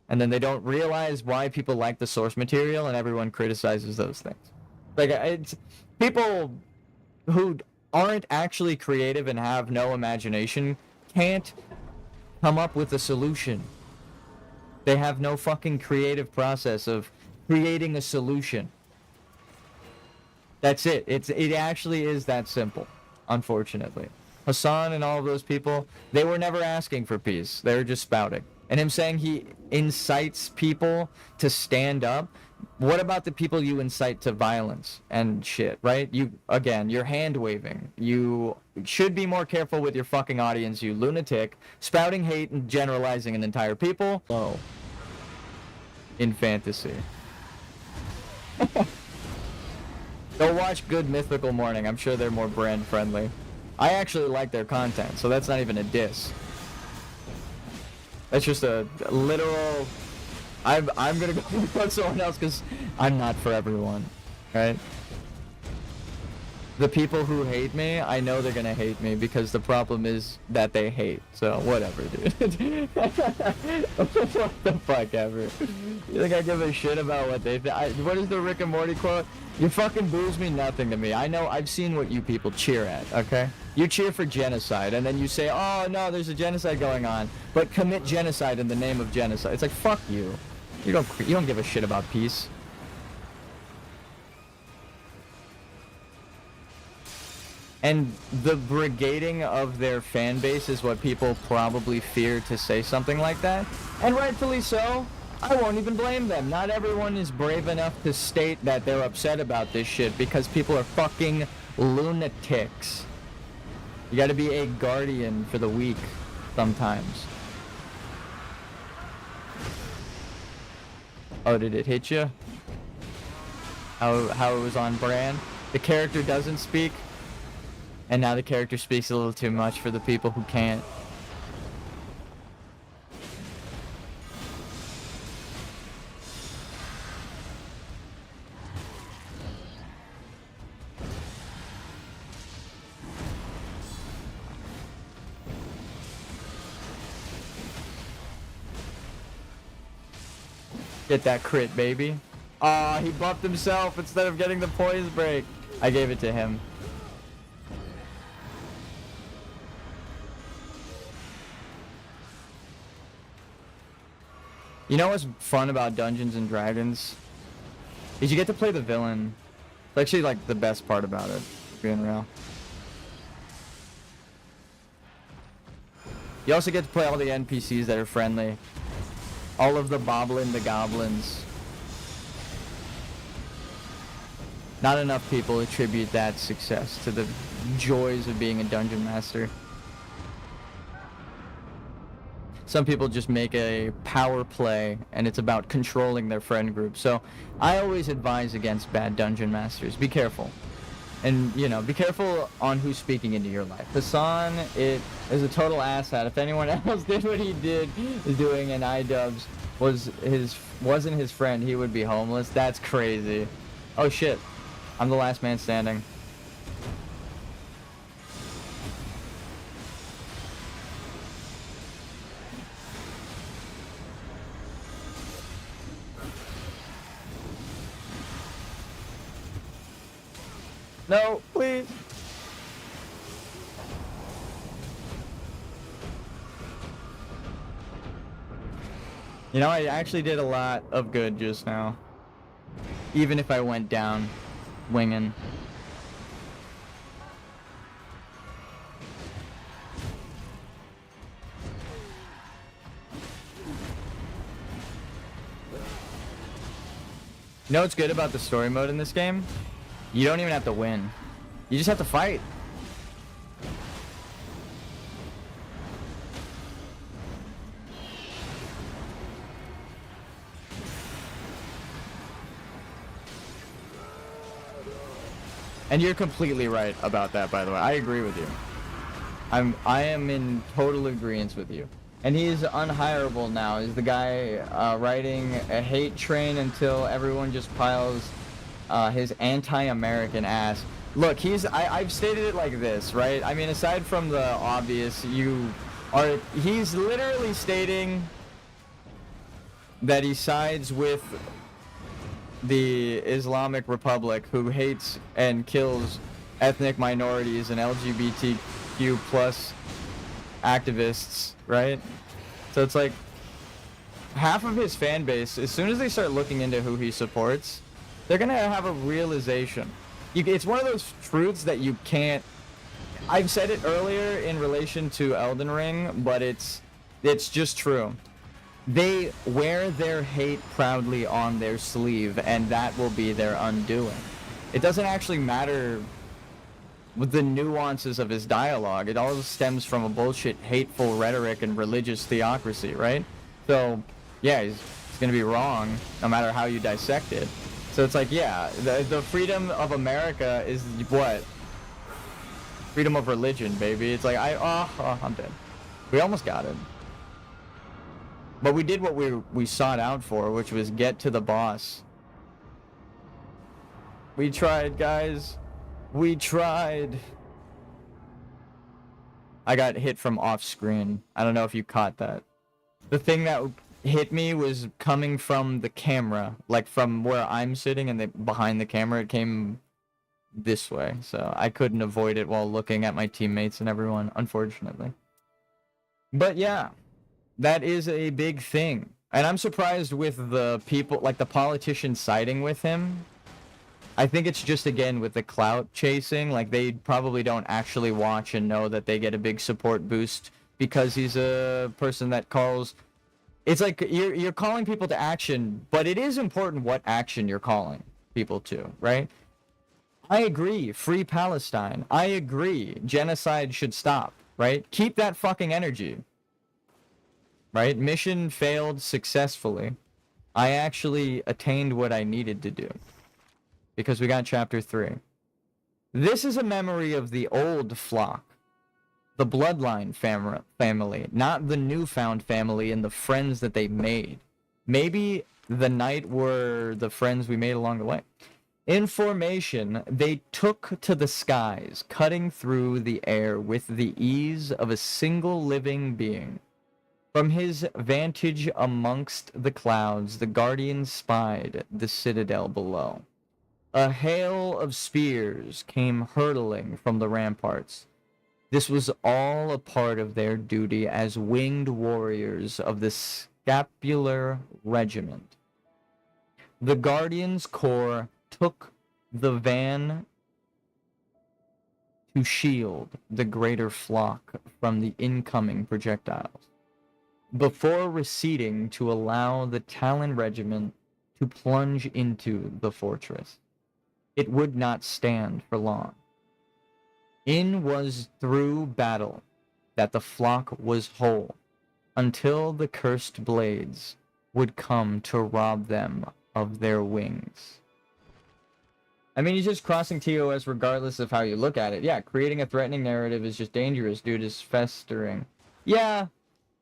A: And then they don't realize why people like the source material and everyone criticizes those things. Like, it's people who aren't actually creative and have no imagination can't come up with a solution. They have no fucking creative process of creating a solution. That's it. It actually is that simple, unfortunately. Hassan and all of those people, they were never asking for peace. They were just spouting. And him saying he incites people to stand up. What about the people you incite to violence and shit, right? Again, you're hand waving. You should be more careful with your fucking audience, you lunatic. Spouting hate and generalizing an entire people. Low. In fantasy. Go watch Good Mythical Morning. I'm sure they're more brand friendly. I actually like their content, so that's not even a diss. That's just a literal... I'm gonna go with someone else because I'm not for everyone, right? The people who hate me, I know they're gonna hate me because the problem is that they hate. So whatever, dude. What the fuck ever? You think I give a shit about what they think? What is the Rick and Morty quote? You fucking booze mean nothing to me. I know, I've seen what you people cheer at, okay? You cheer for genocide, and then you say, oh no, there's a genocide going on, but commit genocide in the name of genocide. It's like, fuck you. You don't give a shit about peace. And the brigading of their fan base is what people probably fear to say something like that. And rightfully so. I won't even blame them. Not everyone is brave enough to state that they're upset about this shit because people are fucking lunatics. You gotta be a guardian for the weak sometimes. Oh, did it hit you? How it was on brand? The character doesn't speak? And now the character speaks a little too much for the people who can't. Get that crit, baby. Aw, he buffed himself instead of getting the poise break. I gave it to him. You know what's fun about Dungeons and Dragons? Is you get to play the villain. It's actually like the best part about it, being real. You also get to play all the NPCs that are friendly. All of the Boblin the Goblins. Not enough people attribute that success to the joys of being a dungeon master. Some people just make a power play, and it's about controlling their friend group. So I always advise against bad dungeon masters. Be careful. And, you know, be careful on who's speaking into your life. Hassan, it is a total asshat. If anyone else did what he did doing in iDubbbz wasn't his friend, he would be homeless. That's crazy. Oh shit. I'm the last man standing. No, please. You know, I actually did a lot of good just now. Even if I went down, winging. You know what's good about the story mode in this game? You don't even have to win. You just have to fight. And you're completely right about that, by the way. I agree with you. I am in total agreement with you. And he's unhireable now. He's the guy riding a hate train until everyone just piles his anti-American ass. Look, I've stated it like this, right? I mean, aside from the obvious, he's literally stating that he sides with the Islamic Republic who hates and kills ethnic minorities and LGBTQ plus activists, right? So it's like half of his fan base, as soon as they start looking into who he supports, they're gonna have a realization. It's one of those truths that you can't. I've said it earlier in relation to Elden Ring, but it's just true. They wear their hate proudly on their sleeve, and that will be their undoing. It doesn't actually matter with the nuances of his dialogue. It all stems from a bullshit, hateful rhetoric and religious theocracy, right? So, yeah, he's gonna be wrong no matter how you dissect it. So it's like, yeah, the freedom of America is what? Freedom of religion, baby. It's like, I'm dead. We almost got it. But we did what we sought out for, which was get to the boss. We tried, guys. We tried. I got hit from off screen. I don't know if you caught that. The thing that hit me was coming from the camera, like from where I'm sitting and behind the camera. It came this way, so I couldn't avoid it while looking at my teammates and everyone, unfortunately. But yeah, that is a big thing. And I'm surprised with the people, like the politicians siding with him. I think it's just, again, with the clout chasing. Like, they probably don't actually watch and know that they get a big support boost because he's a person that calls. It's like you're calling people to action, but it is important what action you're calling people to, right? I agree, free Palestine. I agree, genocide should stop, right? Keep that fucking energy. Right? Mission failed successfully. I actually attained what I needed to do. Because we got chapter 3. This is a memory of the old flock. The bloodline family, not the newfound family and the friends that they made. Maybe the night were the friends we made along the way. In formation, they took to the skies, cutting through the air with the ease of a single living being. From his vantage amongst the clouds, the guardian spied the citadel below. A hail of spears came hurtling from the ramparts. This was all a part of their duty as winged warriors of the scapular regiment. The Guardian's Corps took the van to shield the greater flock from the incoming projectiles, before receding to allow the Talon Regiment to plunge into the fortress. It would not stand for long. In was through battle that the flock was whole, until the cursed blades would come to rob them of their wings. I mean, he's just crossing TOS regardless of how you look at it. Yeah, creating a threatening narrative is just dangerous, dude. It's festering. Yeah.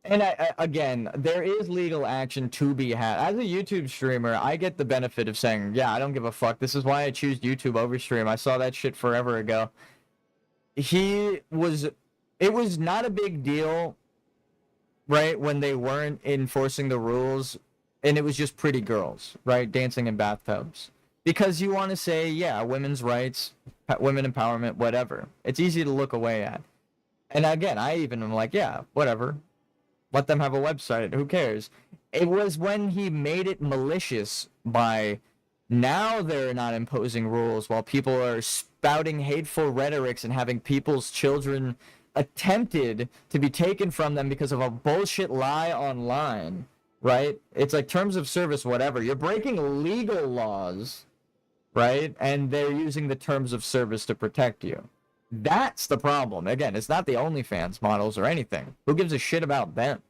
A: And again, there is legal action to be had. As a YouTube streamer, I get the benefit of saying, yeah, I don't give a fuck. This is why I choose YouTube over stream. I saw that shit forever ago. It was not a big deal, right, when they weren't enforcing the rules, and it was just pretty girls, right, dancing in bathtubs. Because you want to say, yeah, women's rights, women empowerment, whatever. It's easy to look away at. And again, I even am like, yeah, whatever. Let them have a website. Who cares? It was when he made it malicious by now they're not imposing rules while people are spouting hateful rhetorics and having people's children attempted to be taken from them because of a bullshit lie online, right? It's like terms of service, whatever. You're breaking legal laws, right? And they're using the terms of service to protect you. That's the problem. Again, it's not the OnlyFans models or anything. Who gives a shit about them?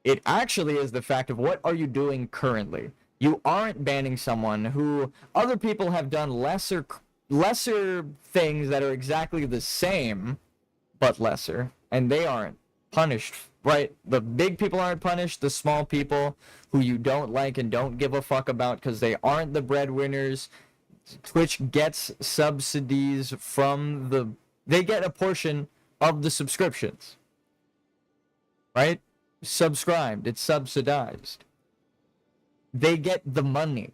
A: It actually is the fact of what are you doing currently? You aren't banning someone who other people have done lesser things that are exactly the same, but lesser, and they aren't punished, right? The big people aren't punished. The small people who you don't like and don't give a fuck about because they aren't the breadwinners. Twitch gets subsidies from they get a portion of the subscriptions, right? Subscribed, it's subsidized. They get the money.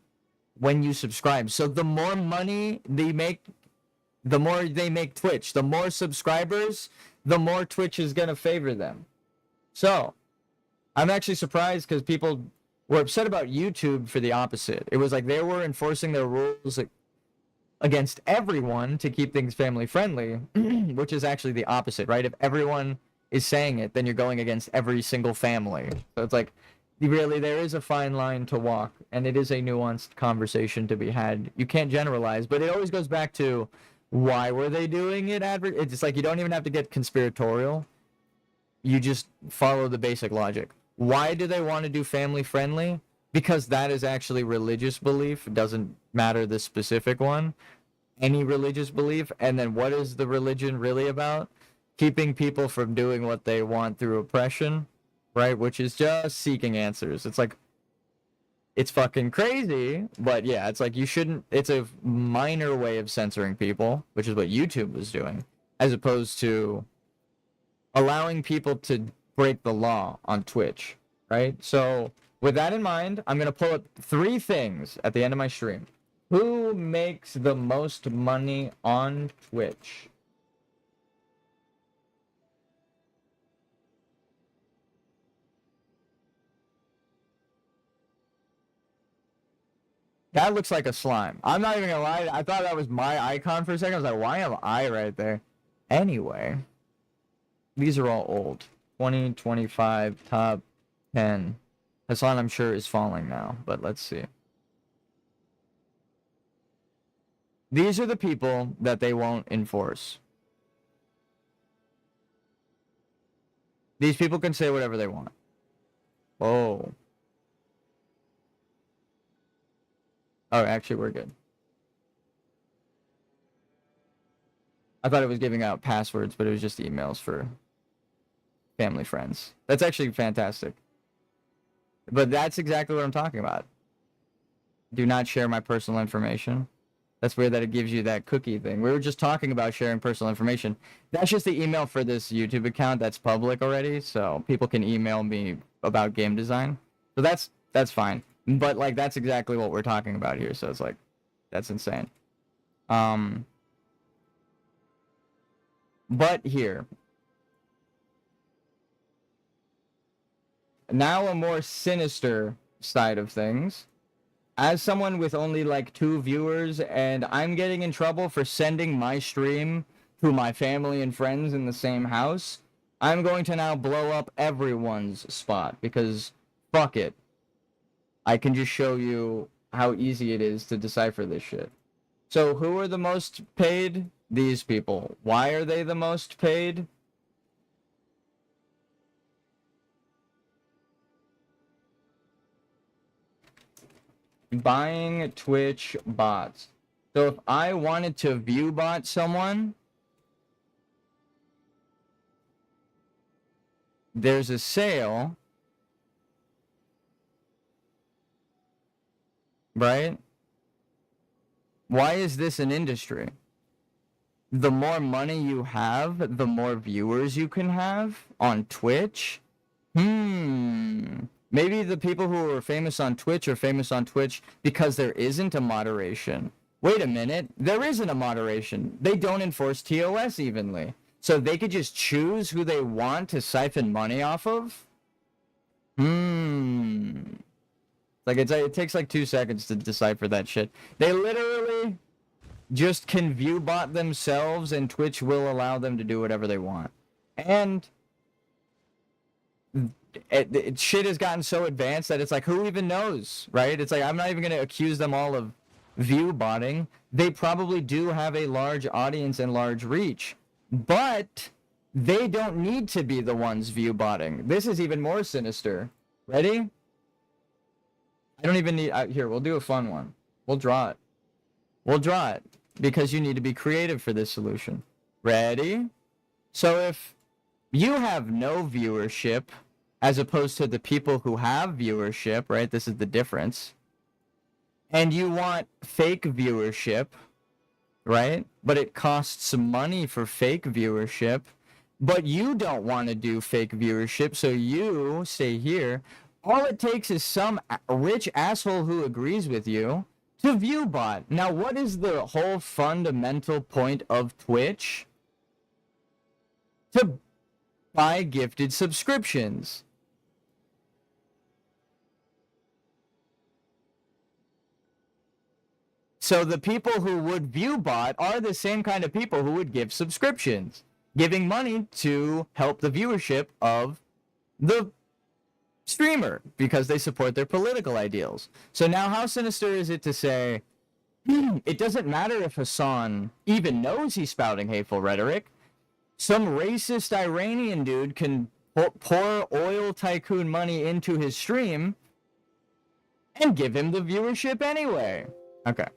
A: when you subscribe. So the more money they make, the more they make Twitch. The more subscribers, the more Twitch is going to favor them. So I'm actually surprised because people were upset about YouTube for the opposite. It was like they were enforcing their rules against everyone to keep things family friendly, which is actually the opposite, right? If everyone is saying it, then you're going against every single family. So it's like, really, there is a fine line to walk, and it is a nuanced conversation to be had. You can't generalize, but it always goes back to why were they doing it? It's like you don't even have to get conspiratorial. You just follow the basic logic. Why do they want to do family friendly? Because that is actually religious belief. It doesn't matter the specific one. Any religious belief. And then what is the religion really about? Keeping people from doing what they want through oppression, right? Which is just seeking answers. It's like, it's fucking crazy, but yeah, it's like you shouldn't, it's a minor way of censoring people, which is what YouTube was doing, as opposed to allowing people to break the law on Twitch, right? So with that in mind, I'm going to pull up 3 things at the end of my stream. Who makes the most money on Twitch? That looks like a slime. I'm not even gonna lie. I thought that was my icon for a second. I was like, why am I right there? Anyway, these are all old. 2025 top 10. Hassan, I'm sure, is falling now, but let's see. These are the people that they won't enforce. These people can say whatever they want. Oh. Oh, actually, we're good. I thought it was giving out passwords, but it was just emails for family friends. That's actually fantastic. But that's exactly what I'm talking about. Do not share my personal information. That's weird that it gives you that cookie thing. We were just talking about sharing personal information. That's just the email for this YouTube account that's public already, so people can email me about game design. So that's fine. But like that's exactly what we're talking about here, so it's like that's insane. But here. Now a more sinister side of things. As someone with only like 2 viewers, and I'm getting in trouble for sending my stream to my family and friends in the same house, I'm going to now blow up everyone's spot, because fuck it. I can just show you how easy it is to decipher this shit. So who are the most paid? These people. Why are they the most paid? Buying Twitch bots. So if I wanted to view bot someone, there's a sale, right? Why is this an industry? The more money you have, the more viewers you can have on Twitch. Maybe the people who are famous on Twitch are famous on Twitch because there isn't a moderation. Wait a minute, there isn't a moderation. They don't enforce TOS evenly. So they could just choose who they want to siphon money off of? Like it takes like 2 seconds to decipher that shit. They literally just can view bot themselves, and Twitch will allow them to do whatever they want. And shit has gotten so advanced that it's like, who even knows, right? It's like, I'm not even going to accuse them all of view botting. They probably do have a large audience and large reach, but they don't need to be the ones view botting. This is even more sinister. Ready? I don't even need... here, we'll do a fun one. We'll draw it. We'll draw it, because you need to be creative for this solution. Ready? So if you have no viewership, as opposed to the people who have viewership, right? This is the difference. And you want fake viewership, right? But it costs money for fake viewership. But you don't want to do fake viewership, so you stay here. All it takes is some rich asshole who agrees with you to ViewBot. Now, what is the whole fundamental point of Twitch? To buy gifted subscriptions. So the people who would ViewBot are the same kind of people who would give subscriptions, giving money to help the viewership of the streamer because they support their political ideals. So now how sinister is it to say, it doesn't matter if Hassan even knows he's spouting hateful rhetoric. Some racist Iranian dude can pour oil tycoon money into his stream and give him the viewership anyway. Okay.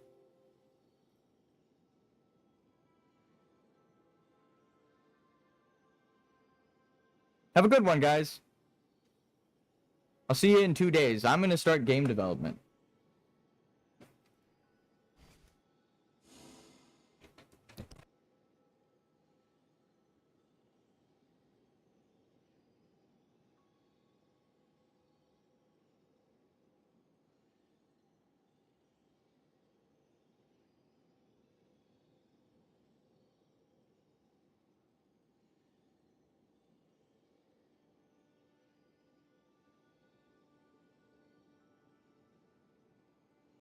A: Have a good one, guys. I'll see you in 2 days. I'm going to start game development.